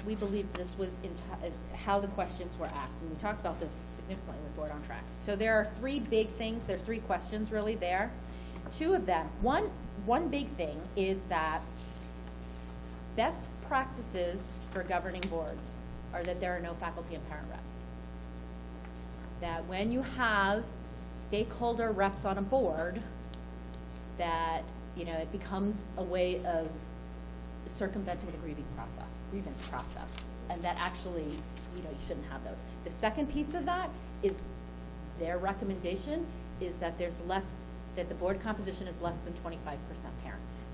we believe this was how the questions were asked, and we talked about this significantly with Board on Track. So there are 3 big things, there are 3 questions really there. 2 of them, one big thing is that best practices for governing boards are that there are no faculty and parent reps. That when you have stakeholder reps on a board, that, it becomes a way of circumventing the grievance process, and that actually, you shouldn't have those. The second piece of that is their recommendation is that that the board composition is less than 25% parents.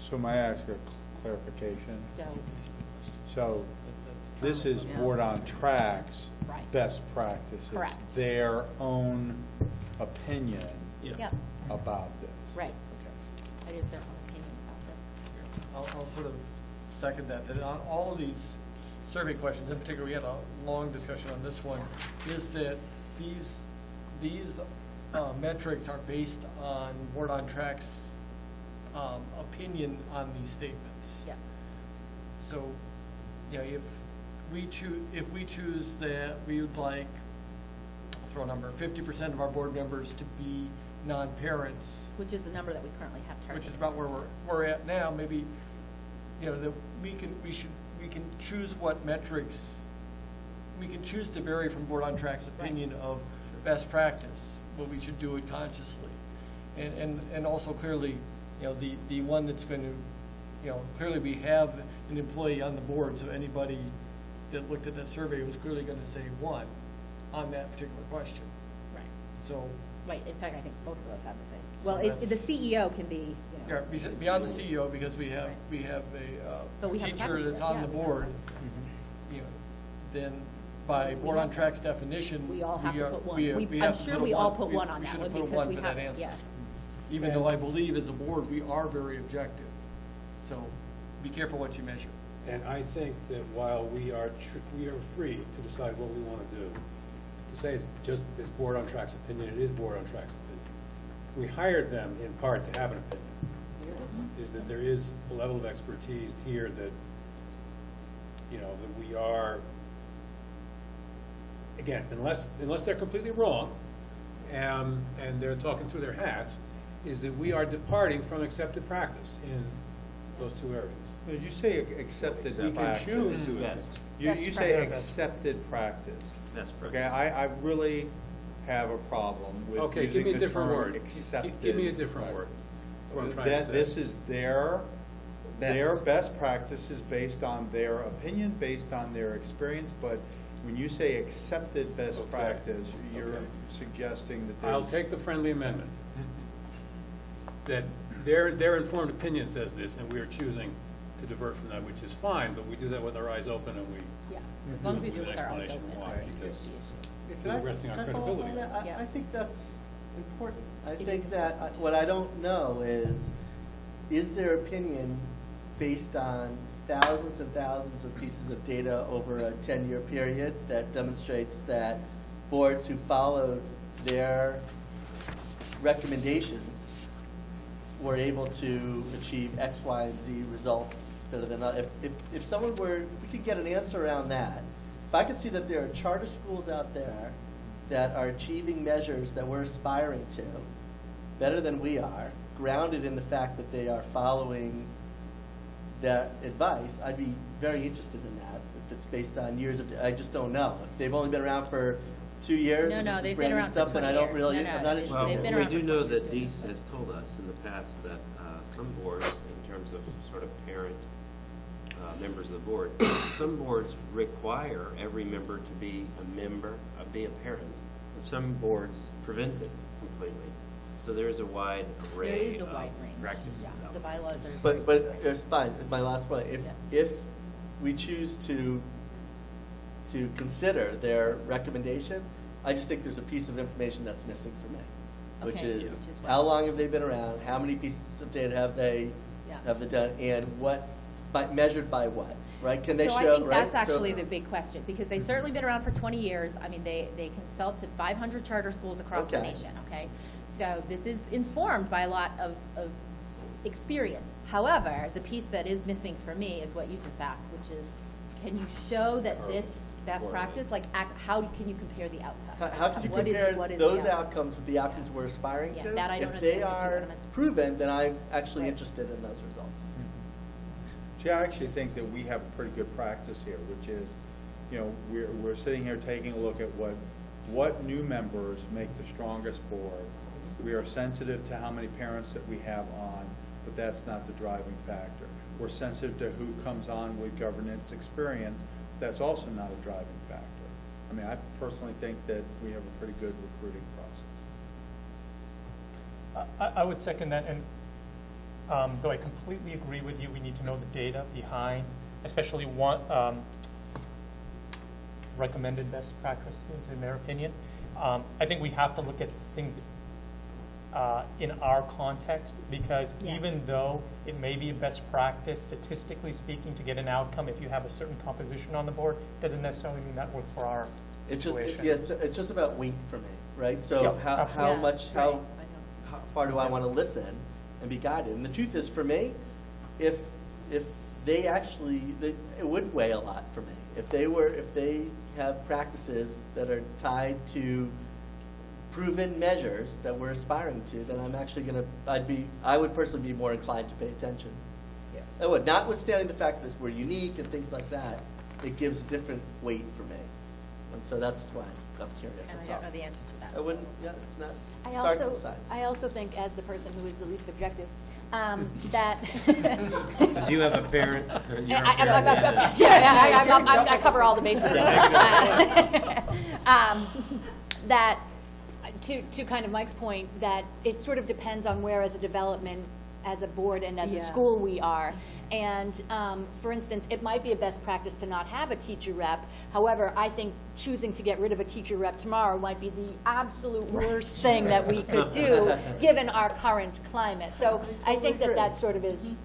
So may I ask a clarification? So, So this is Board on Track's Right. best practices. Correct. Their own opinion yep, about this. right. Okay. It is their own opinion about this. I'll sort of second that on all of these survey questions, in particular, we had a long discussion on this one, is that these metrics are based on Board on Track's opinion on these statements. Yeah. So, if we choose that we would like, I'll throw a number, 50% of our board members to be non-parents, Which is the number that we currently have targeted. which is about where we're at now, maybe, that we can choose what metrics, we can choose to vary from Board on Track's opinion of best practice, but we should do it consciously. And also clearly, the one that's going to, clearly we have an employee on the board, so anybody that looked at that survey was clearly going to say 1 on that particular question. Right. So, Right, in fact, I think most of us have the same. Well, the CEO can be, you know. Yeah, beyond the CEO, because we have But we a have teacher practice that's there, on yeah, the we have board, that. you know, then by Board on Track's definition. We all have to put one. we I'm have to sure put a we all one. put one on We that should one have put a because one we for have, that answer. yeah. Even though I believe as a board, we are very objective. So be careful what you measure. And I think that while we are free to decide what we want to do, to say it's Board on Track's opinion, it is Board on Track's opinion. We hired them in part to have an opinion, is that there is a level of expertise here that, you know, that we are, again, unless they're completely wrong, and they're talking through their hats, is that we are departing from accepted practice in those two areas. You say accepted We can practice. choose to Yes. You say accepted practice. Best Okay, practice. I really have a problem with Okay, give me a using the different term word. accepted. Give me a different word. That's what I'm trying to say. This is their best practices based on their opinion, based on their experience, but when you say accepted best Okay. practice, you're Okay. suggesting that I'll there's. take the friendly amendment, that their informed opinion says this, and we are choosing to divert from that, which is fine, but we do that with our eyes open, and we Yeah, as long as we do With it an with our eyes explanation open, why, I think because- is the issue. Can I- We're resting our can I follow up on credibility. that? Yeah. I think that's important. I It think is that, what I don't know is their opinion based on thousands and thousands of pieces of data over a 10-year period that demonstrates that boards who followed their recommendations were able to achieve X, Y, and Z results better than others. If someone were, if we could get an answer around that, if I could see that there are charter schools out there that are achieving measures that we're aspiring to better than we are, grounded in the fact that they are following that advice, I'd be very interested in that. If it's based on years of, I just don't know. If they've only been around for 2 years No, and no, this is they've been brand new around for stuff, then 20 I don't years. really, No, I'm no, not they've interested Well, been in it. around we for do know 20 that years. Deese has told us in the past that some boards, in terms of sort of parent members of the board, some boards require every member to be a member, be a parent. And some boards prevent it completely. So there is a wide There array is a of wide range. practices Yeah, out the there. bylaws are. very But strict. there's fine, my last point, if we choose to consider their recommendation, I just think there's a piece of information that's missing for me, which Okay, is, which is what? how long have they been around, how many pieces of data have they Yeah. done, and what, measured by what, right? Can they show, right? So I think that's So- actually the big question, because they've certainly been around for 20 years. I mean, they consult to 500 charter schools across the Okay. nation, okay? So this is informed by a lot of experience. However, the piece that is missing for me is what you just asked, which is, can you show that this best practice, like, how can you compare the outcome? How can you What is- compare what is the those outcome? outcomes with the outcomes we're aspiring Yeah, to? that I don't know If the they answer to, are but I'm- proven, then I'm actually Right. interested in those results. See, I actually think that we have a pretty good practice here, which is, you know, we're sitting here taking a look at what new members make the strongest board. We are sensitive to how many parents that we have on, but that's not the driving factor. We're sensitive to who comes on with governance experience. That's also not a driving factor. I mean, I personally think that we have a pretty good recruiting process. I would second that, and though I completely agree with you, we need to know the data behind, especially one recommended best practices in their opinion. I think we have to look at things in our context, because Yeah. even though it may be a best practice statistically speaking to get an outcome if you have a certain composition on the board, doesn't necessarily mean that works for our It's just, situation. it's just about weight for me, right? So Yep, how absolutely. much, Right, I know. how far do I want to listen and be guided? And the truth is, for me, if they actually, it would weigh a lot for me. If they have practices that are tied to proven measures that we're aspiring to, then I'm actually I would personally be more inclined to pay attention. Yeah. I would, notwithstanding the fact that we're unique and things like that, it gives different weight for me. And so that's why I'm curious, And I that's don't all. know the answer to that. I wouldn't, yeah, it's not, I it's arts and also, science. I also think, as the person who is the least objective, that. Do you have a parent? You're a I parent, yeah, I cover all the bases. That to kind of Mike's point, that it sort of depends on where as a development, as a board and as a Yeah. school we are. And, for instance, it might be a best practice to not have a teacher rep. However, I think choosing to get rid of a teacher rep tomorrow might be the absolute worst thing that we could do, given our current climate. So I think that that sort of is,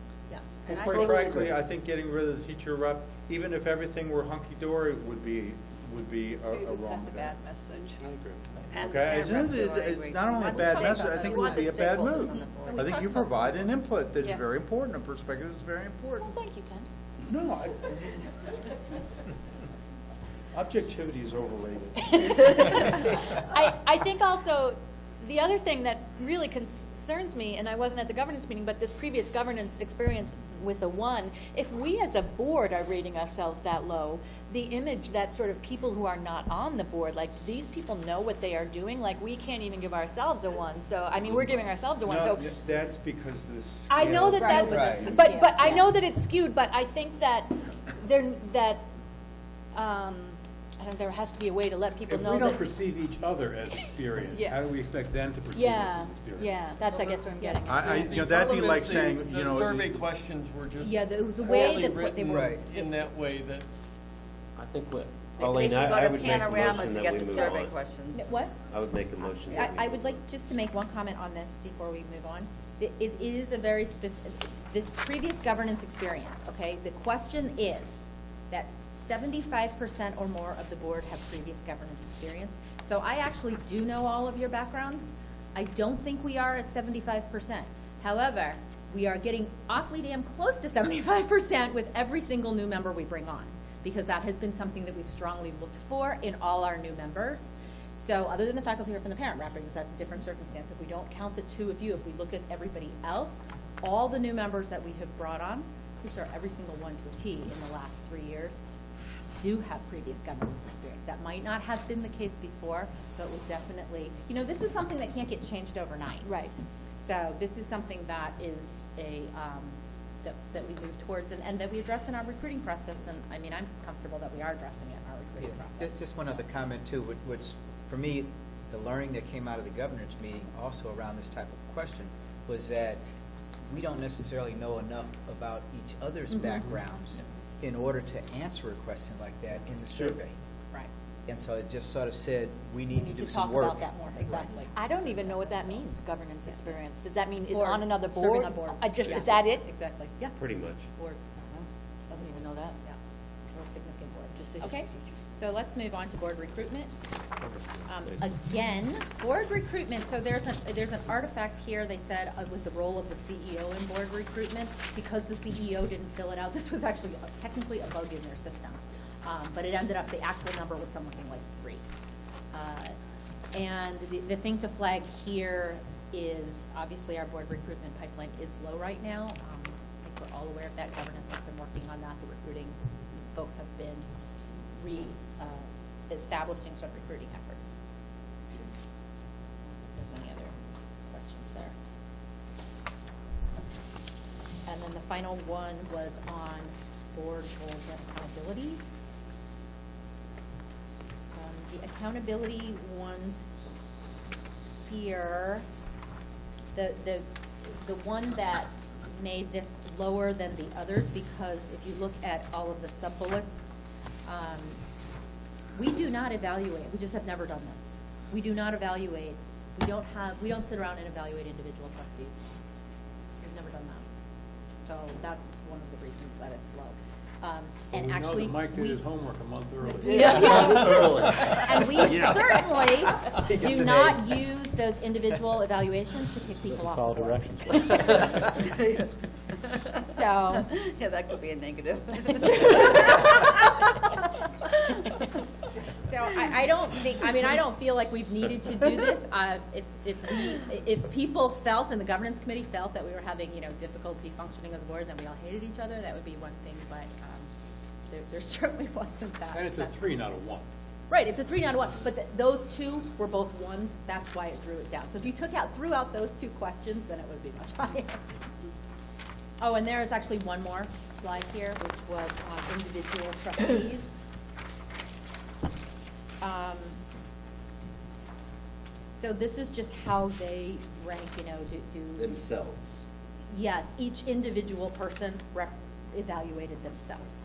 And quite frankly, I think getting rid of the teacher rep, even if everything were hunky-dory, would be a It would wrong send a thing. bad message. I agree. Okay, it's not only a bad message, I think it would be a bad move. I think you provide an input that's Yeah. very important, a perspective that's very important. well, thank you, Ken. No, objectivity is overrated. I think also, the other thing that really concerns me, and I wasn't at the governance meeting, but this previous governance experience with the one, if we as a board are rating ourselves that low, the image that sort of people who are not on the board, like, do these people know what they are doing? Like, we can't even give ourselves a 1, so, I mean, we're giving ourselves a 1, so. No, that's because the scale. I know that that's, Right. but I know that it's skewed, but I think that I think there has to be a way to let people If know we that. don't perceive each other as experienced, Yeah. how do we expect them to perceive us Yeah, as experienced? yeah, that's, I guess, what I'm getting at. You know, that'd be like saying, you know. The survey questions were just. Yeah, it was the way poorly that they written were. Right. In that way that, I think what, Maybe Pauline, they should go I to would make a Panorama motion to that get we the move survey on. questions. What? I would make a motion that we I move would like just to make one comment on this before we move on. It is a very this previous governance experience, okay? The question is that 75% or more of the board have previous governance experience. So I actually do know all of your backgrounds. I don't think we are at 75%. However, we are getting awfully damn close to 75% with every single new member we bring on, because that has been something that we've strongly looked for in all our new members. So other than the faculty rep and the parent rep, because that's a different circumstance, if we don't count the two of you, if we look at everybody else, all the new members that we have brought on, pretty sure every single one to a T in the last 3 years, do have previous governance experience. That might not have been the case before, but would definitely, you know, this is something that can't get changed overnight. Right. So this is something that is that we move towards and that we address in our recruiting process. And I mean, I'm comfortable that we are addressing it in our recruiting process. Just one other comment too, which for me, the learning that came out of the governance meeting also around this type of question was that we don't necessarily know enough about each other's backgrounds in order to answer a question like that in the survey. Right. And so it just sort of said, we We need to do some talk work. about that more, exactly. I don't even know what that means, governance experience. Does that mean is Or on another board? serving on boards. Just, Yeah. is that it? Exactly. Yeah. Pretty much. Boards. I don't even know that. Yeah. Or significant board, just a Okay, history teacher. so let's move on to board recruitment. Again, board recruitment, so there's an artifact here, they said, with the role of the CEO in board recruitment, because the CEO didn't fill it out, this was actually technically a bug in their system. But it ended up, the actual number was something like 3. And the thing to flag here is, obviously, our board recruitment pipeline is low right now. I think we're all aware of that. Governance has been working on that. The recruiting folks have been establishing sort of recruiting efforts. If there's any other questions there. And then the final one was on board goals and accountability. The accountability ones here, the one that made this lower than the others, because if you look at all of the sub-bullets, we do not evaluate, we just have never done this. We do not evaluate, we don't sit around and evaluate individual trustees. We've never done that. So that's one of the reasons that it's low. And Well, actually, we know that Mike did his homework a month early. Yeah. And we certainly do not use those individual evaluations to kick people Doesn't off follow the board. directions. So, Yeah, that could be a negative. so I don't think, I mean, I don't feel like we've needed to do this. If people felt, and the governance committee felt, that we were having, difficulty functioning as a board, then we all hated each other, that would be one thing, but there certainly wasn't that. And it's a 3, not a 1. Right, it's a 3, not a 1, but those two were both 1s, that's why it drew it down. So if you threw out those 2 questions, then it would be much higher. Oh, and there is actually one more slide here, which was on individual trustees. So this is just how they rank, you know, do. Themselves. Yes, each individual person evaluated themselves.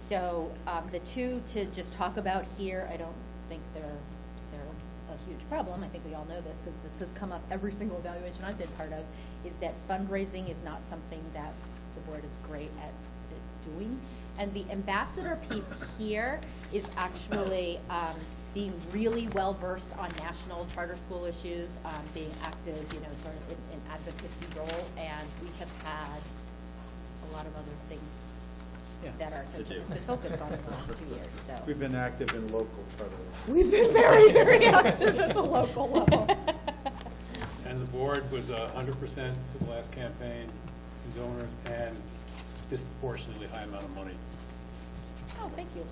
So the two to just talk about here, I don't think they're a huge problem. I think we all know this because this has come up every single evaluation I've been part of, is that fundraising is not something that the board is great at doing. And the ambassador piece here is actually being really well versed on national charter school issues, being active, you know, sort of in advocacy role, and we have had a lot of other things that our attention has been focused on in the last 2 years, so. We've been active in local charter. We've been very, very active at the local level. And the board was 100% to the last campaign in donors and disproportionately high amount of money. Oh, thank you.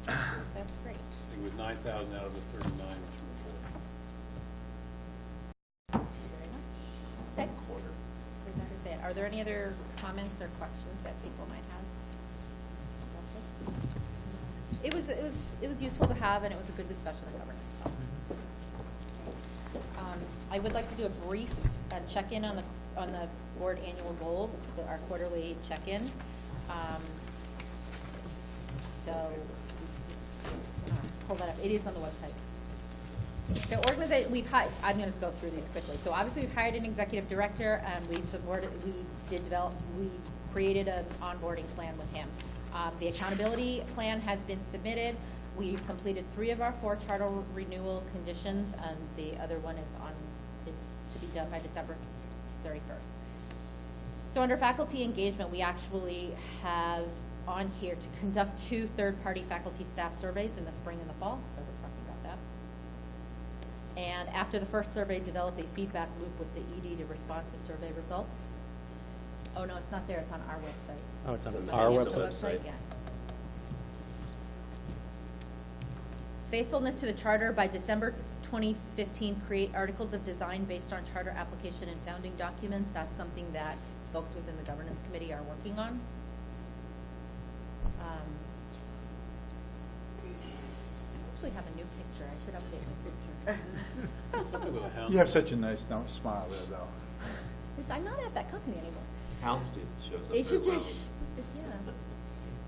That's great. I think it was 9,000 out of the 39 was from the board. Thank you very much. Okay. So that is it. Are there any other comments or questions that people might have? It was useful to have, and it was a good discussion on governance. So. I would like to do a brief check-in on the board annual goals, our quarterly check-in. Pull that up. It is on the website. So organization, I'm going to go through these quickly. So obviously we've hired an executive director, and we created an onboarding plan with him. The accountability plan has been submitted. We've completed 3 of our 4 charter renewal conditions, and the other one is to be done by December 31st. So under faculty engagement, we actually have on here to conduct 2 third-party faculty staff surveys in the spring and the fall, so we're talking about that. And after the first survey, develop a feedback loop with the ED to respond to survey results. Oh, no, it's not there, it's on our website. Oh, it's on It's on our the website. Yeah. Faithfulness to the charter. By December 2015, create articles of design based on charter application and founding documents. That's something that folks within the governance committee are working on. I actually have a new picture. I should update my picture. Something with a hound. You have such a nice smile there, though. I'm not at that company anymore. Houndstooth shows up. It should very well. just,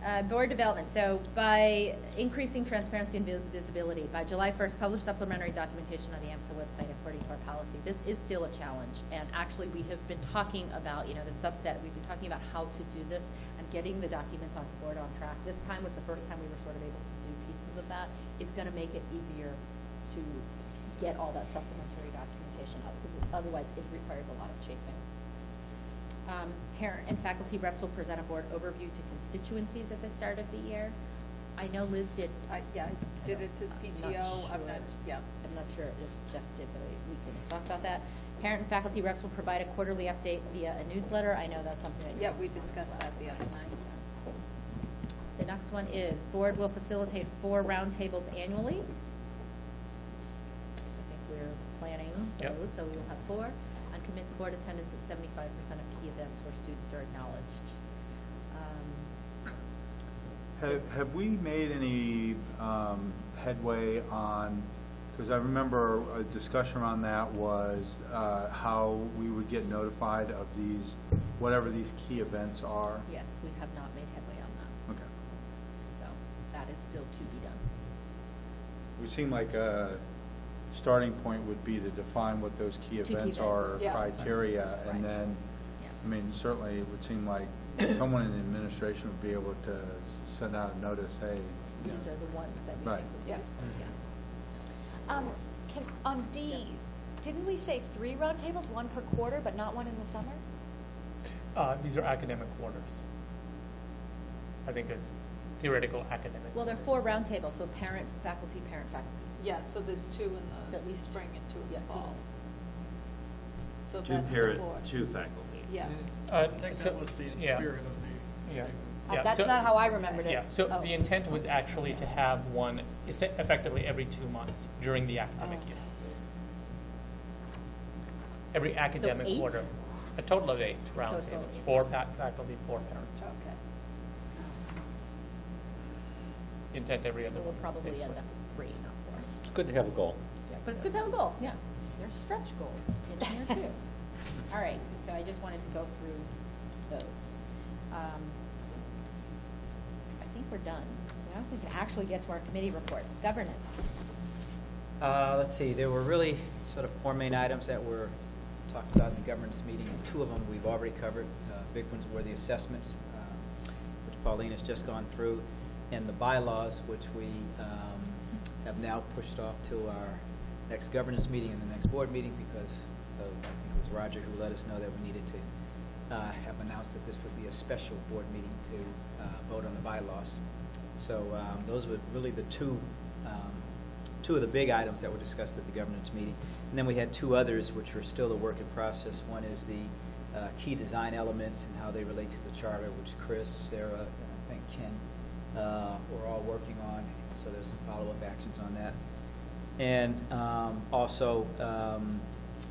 yeah. Board development, so by increasing transparency and visibility, by July 1st, publish supplementary documentation on the AMSA website according to our policy. This is still a challenge, and actually we have been talking about, you know, the subset, we've been talking about how to do this and getting the documents onto board on track. This time was the first time we were sort of able to do pieces of that. It's going to make it easier to get all that supplementary documentation up, because otherwise it requires a lot of chasing. Parent and faculty reps will present a board overview to constituencies at the start of the year. I know Liz did. I did it to the PTO. I'm not sure if Jess did, but we can talk about that. Parent and faculty reps will provide a quarterly update via a newsletter. I know that's something that. Yeah, we discussed that the other night. The next one is board will facilitate 4 roundtables annually. I think we're planning those, Yep. so we will have 4. And commit to board attendance at 75% of key events where students are acknowledged. Have we made any headway on, because I remember a discussion around that was how we would get notified of these, whatever these key events are? Yes, we have not made headway on that, Okay. so that is still to be done. It would seem like a starting point would be to define what those key Key events events, are, yeah. criteria, Right. and then, Yeah. I mean, certainly it would seem like someone in the administration would be able to send out a notice, hey, you know, These are the ones that we Right. think would be Yeah. useful, yeah. On D, didn't we say 3 roundtables, 1 per quarter, but not 1 in the summer? These are academic quarters. I think it's theoretical academic. Well, there are 4 roundtables, so parent, faculty. Yeah, so there's 2 in So the at least- spring and 2 in yeah, the 2. fall. So 2 that's the parent, board. 2 faculty. Yeah. I think So- that was the yeah. spirit of the Yeah. statement. Yeah, That's so- not how I remembered it. Yeah, so Oh. the intent was actually to have one effectively every 2 months during the academic Oh. year. Every academic 8? quarter, a total of 8 total of roundtables, 8. 4 faculty, 4 parents. Okay. The intent every So other we'll one. probably basically. end up with 3, not 4. It's good to have a goal. Yeah, but it's good to have a goal, yeah. there's stretch goals in here too. All right, so I just wanted to go through those. I think we're done. So now we can actually get to our committee reports. Governance. Let's see, there were really sort of 4 main items that were talked about in the governance meeting. 2 of them we've already covered. Big ones were the assessments, which Pauline has just gone through, and the bylaws, which we have now pushed off to our next governance meeting and the next board meeting, because I think it was Roger who let us know that we needed to have announced that this would be a special board meeting to vote on the bylaws. So those were really the two of the big items that were discussed at the governance meeting. And then we had 2 others which were still a work in process. One is the key design elements and how they relate to the charter, which Chris, Sarah, and I think Ken were all working on. So there's some follow-up actions on that. And also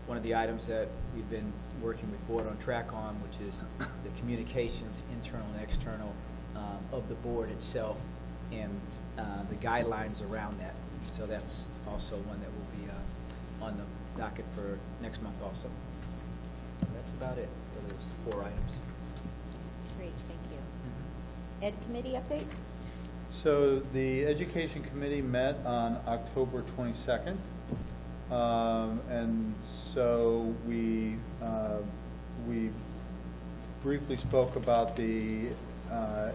one of the items that we've been working with Board on Track on, which is the communications, internal and external, of the board itself and the guidelines around that. So that's also one that will be on the docket for next month also. So that's about it for those 4 items. Great, thank you. Ed committee update? So the Education Committee met on October 22nd. And so we briefly spoke about the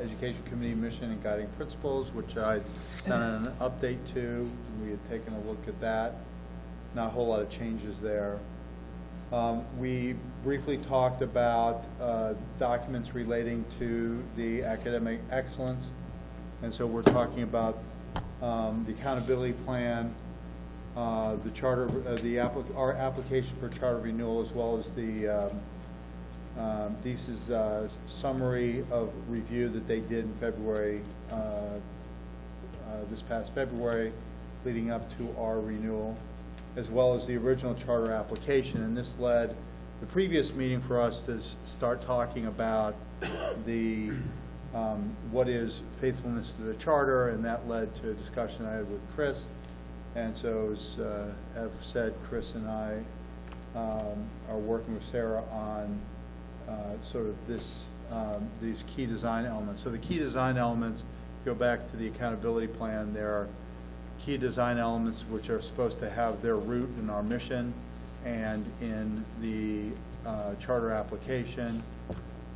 Education Committee mission and guiding principles, which I sent an update to. We had taken a look at that. Not a whole lot of changes there. We briefly talked about documents relating to the academic excellence. And so we're talking about the accountability plan, the charter, our application for charter renewal, as well as the DEIS's summary of review that they did in February, this past February, leading up to our renewal, as well as the original charter application. And this led the previous meeting for us to start talking about the what is faithfulness to the charter, and that led to a discussion I had with Chris. And so, as I've said, Chris and I are working with Sarah on sort of these key design elements. So the key design elements go back to the accountability plan. There are key design elements which are supposed to have their root in our mission and in the charter application,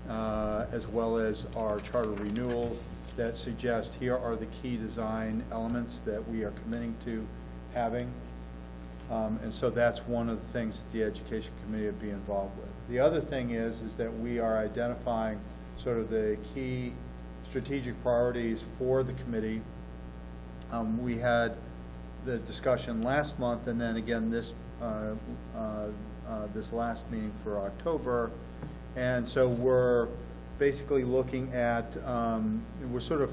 as well as our charter renewal that suggest here are the key design elements that we are committing to having. And so that's one of the things that the Education Committee would be involved with. The other thing is that we are identifying sort of the key strategic priorities for the committee. We had the discussion last month, and then again this last meeting for October. And so we're basically looking at, we're sort of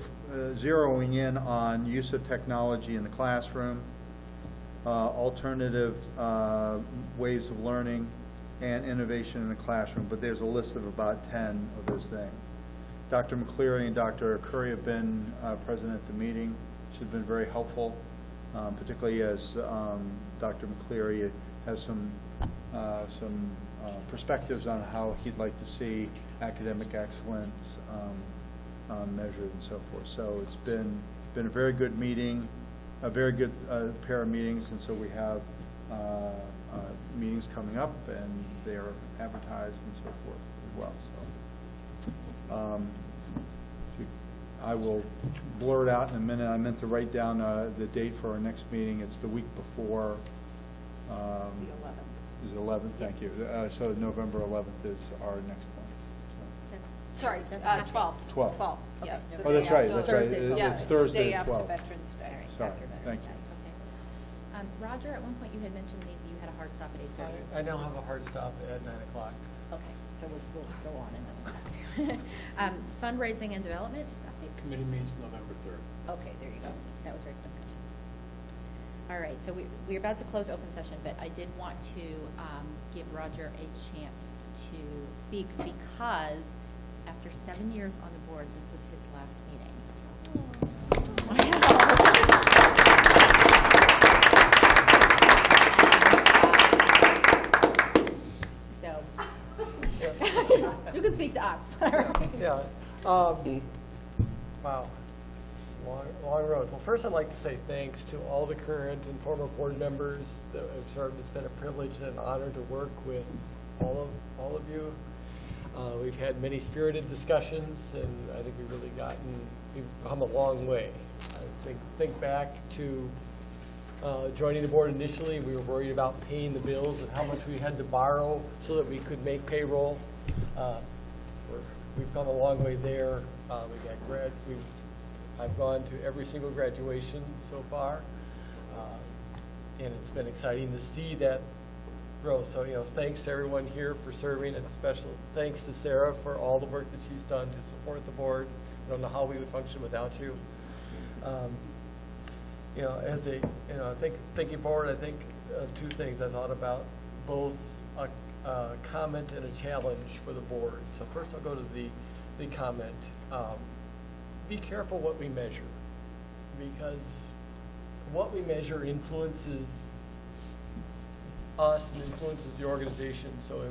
zeroing in on use of technology in the classroom, alternative ways of learning, and innovation in the classroom. But there's a list of about 10 of those things. Dr. McCleary and Dr. Curry have been present at the meeting. She's been very helpful, particularly as Dr. McCleary has some perspectives on how he'd like to see academic excellence measured and so forth. So it's been a very good meeting, a very good pair of meetings, and so we have meetings coming up, and they are advertised and so forth as well. So I will blur it out in a minute. I meant to write down the date for our next meeting. It's the week before. The 11th. Is the 11th? Thank you. So November 11th is our next one. Sorry, That's not 12th. 12th. 12th, yes. Okay. the Oh, that's day right. after. That's right. Thursday, 12th. Yeah, It's it's Thursday, day after 12th. Veterans Day. Sorry. After Veterans Thank Day. you. Okay. Roger, at one point you had mentioned that you had a hard stop at 8:30. I now have a hard stop at 9 o'clock. Okay, so we'll go on and then we'll back. Fundraising and development update? Committee meets November 3rd. Okay, there you go. That was very quick. All right, so we're about to close open session, but I did want to give Roger a chance to speak because after 7 years on the board, this is his last meeting. Yeah. Wow. Long road. Well, first I'd like to say thanks to all the current and former board members that have served. It's been a privilege and an honor to work with all of you. We've had many spirited discussions, and I think we've come a long way. I think back to joining the board initially, we were worried about paying the bills and how much we had to borrow so that we could make payroll. We've come a long way there. I've gone to every single graduation so far, and it's been exciting to see that growth. So, thanks to everyone here for serving, and special thanks to Sarah for all the work that she's done to support the board. I don't know how we would function without you. Thinking forward, I think two things I thought about, both a comment and a challenge for the board. So first I'll go to the comment. Be careful what we measure, because what we measure influences us and influences the organization. So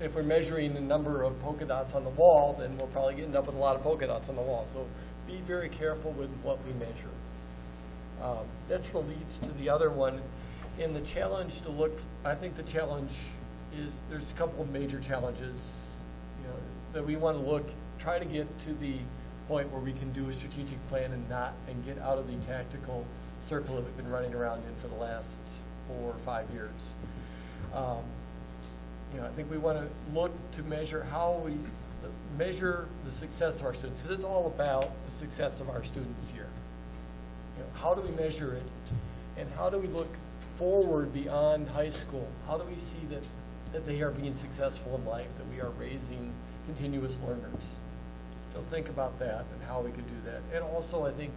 if we're measuring the number of polka dots on the wall, then we'll probably end up with a lot of polka dots on the wall. So be very careful with what we measure. That's what leads to the other one. In the challenge to look, I think the challenge is, there's a couple of major challenges that we want to try to get to the point where we can do a strategic plan and get out of the tactical circle that we've been running around in for the last 4 or 5 years. I think we want to look to measure how we measure the success of our students, because it's all about the success of our students here. How do we measure it, and how do we look forward beyond high school? How do we see that they are being successful in life, that we are raising continuous learners? So think about that and how we could do that. And also, I think,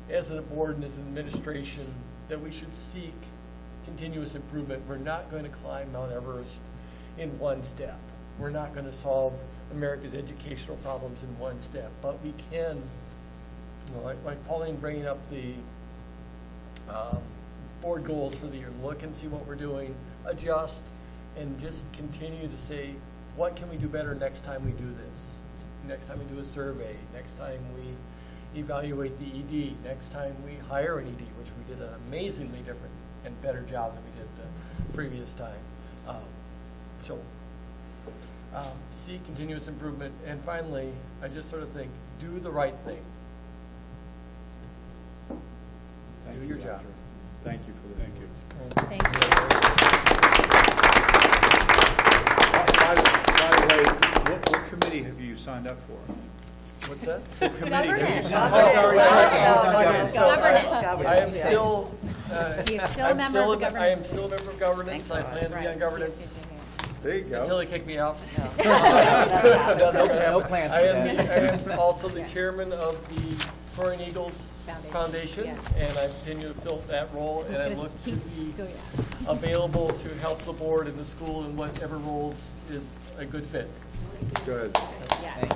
as a board and as an administration, that we should seek continuous improvement. We're not going to climb Mount Everest in one step. We're not going to solve America's educational problems in one step, but we can, like Pauline bringing up the board goals for the year, look and see what we're doing, adjust, and just continue to say, what can we do better next time we do this? Next time we do a survey, next time we evaluate the ED, next time we hire an ED, which we did an amazingly different and better job than we did the previous time. See continuous improvement. And finally, I just sort of think, do the right thing. Do your job. Thank you for that. Thank you. By the way, what committee have you signed up for? What's that? What committee have you Governance. signed up for? Governance. So I am still. He's still a member of the governance. I am still a member of governance. I plan to be on governance There you go. until they kick me out. No plans I for am that. I am also the chairman of the Soaring Eagles Foundation, Yes. and I continue to fill that role, and I look to be doing available to help the board and the school in whatever roles is a good fit. Good. Yes,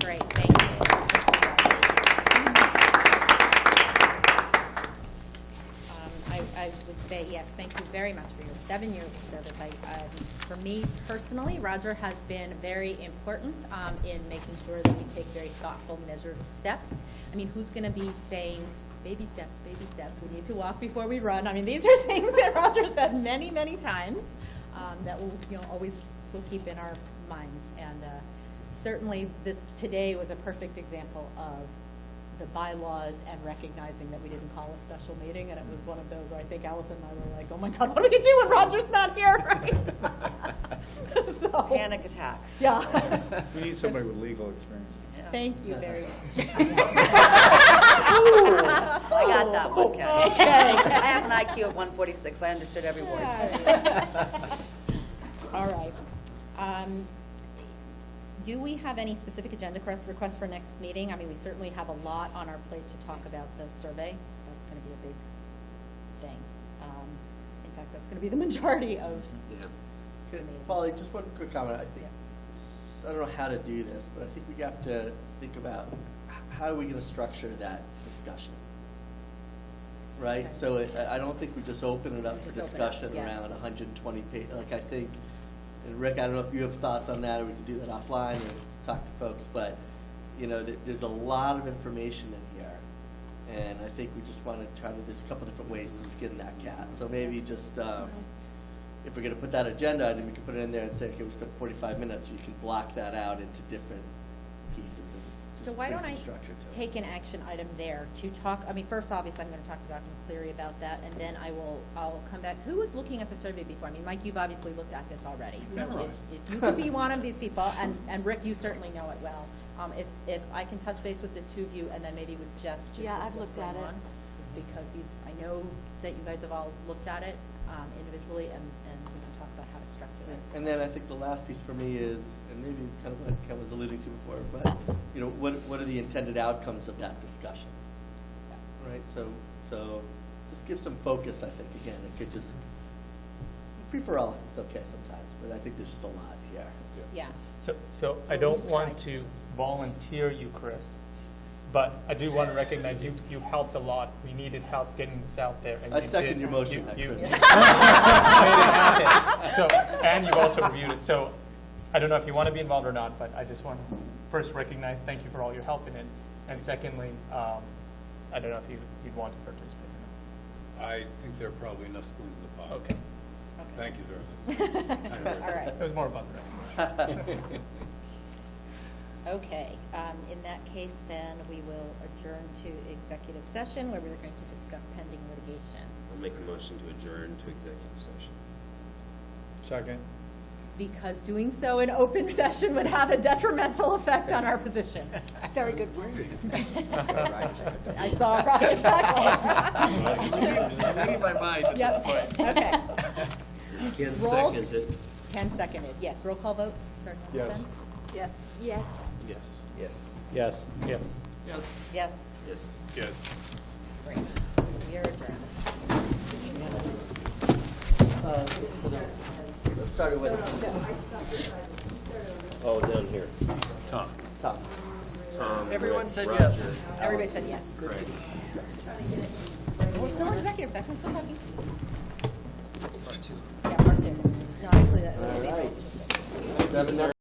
great, thank you. I would say, yes, thank you very much for your 7 years of service. For me personally, Roger has been very important in making sure that we take very thoughtful, measured steps. I mean, who's going to be saying, baby steps, we need to walk before we run? I mean, these are things that Roger said many, many times that we'll always will keep in our minds. And certainly today was a perfect example of the bylaws and recognizing that we didn't call a special meeting, and it was one of those where I think Allison and I were like, oh my God, what do we do when Roger's not here, right? So, Panic attacks. yeah. We need somebody with legal experience. Thank you very much. I got that one, Ken. Okay. I have an IQ of 146. I understood every word. All right. Do we have any specific agenda requests for next meeting? I mean, we certainly have a lot on our plate to talk about the survey. That's going to be a big thing. In fact, that's going to be the majority of the meeting. Polly, just one quick comment. I think, I don't know how to do this, but I think we have to think about how are we going to structure that discussion, right? Okay. So I don't think we just open it up to Just open it up, discussion yeah. around 120 pages. Like, I think and Rick, I don't know if you have thoughts on that, or we can do that offline, or talk to folks, but, there's a lot of information in here. And I think we just want to try to, there's a couple different ways to skin that cat. So maybe just, if we're going to put that agenda item, we can put it in there and say, okay, we spent 45 minutes, you can block that out into different pieces and So just why bring don't some I structure to it. take an action item there to talk, first, obviously, I'm gonna talk to Dr. McCleary about that, and then I'll come back. Who was looking at the survey before? Mike, you've obviously looked at this already, so if you could be one of these people, and Rick, you certainly know it well. If I can touch base with the two of you, and then maybe with Jess, just Yeah, with I've what's looked at going it. on, because I know that you guys have all looked at it, individually, and we can talk about how to structure this. And then I think the last piece for me is, and maybe kind of what Ken was alluding to before, but, what are the intended outcomes of that discussion? Right, so just give some focus, I think, again, it could just, free for all is okay sometimes, but I think there's just a lot here. Yeah. So I We'll don't just want try. to volunteer you, Chris, but I do want to recognize you helped a lot. We needed help getting this out there. And I you second did. your motion, You Chris. made it happen. So, and you've also reviewed it. So I don't know if you want to be involved or not, but I just want to first recognize, thank you for all your help in it. And secondly, I don't know if you'd want to participate or I think there are probably enough spoons in the pot. not. Okay. Thank you very much. All right. It was more about the recognition. Okay, in that case, then, we will adjourn to executive session where we're going to discuss pending litigation. I'll make a motion to adjourn to executive session. Second. Because doing so in open session would have a detrimental effect on our position. Very good point. I saw, exactly. Reading my mind at Yep, this point. okay. Ken Roll. seconds it. Ken seconded, yes, roll call vote, Sergeant Yes. Olson? Yes. Yes. Yes. Yes. Yes. Yes. Yes, Yes. Yes. great, we are adjourned. Started with Oh, down here. Tom. Tom. Tom. Everyone Rick, said Roger, yes. Everybody said yes. Craig. We're still in executive session, we're still talking. That's part two. Yeah, part two. No, actually, that. All right. 7:00.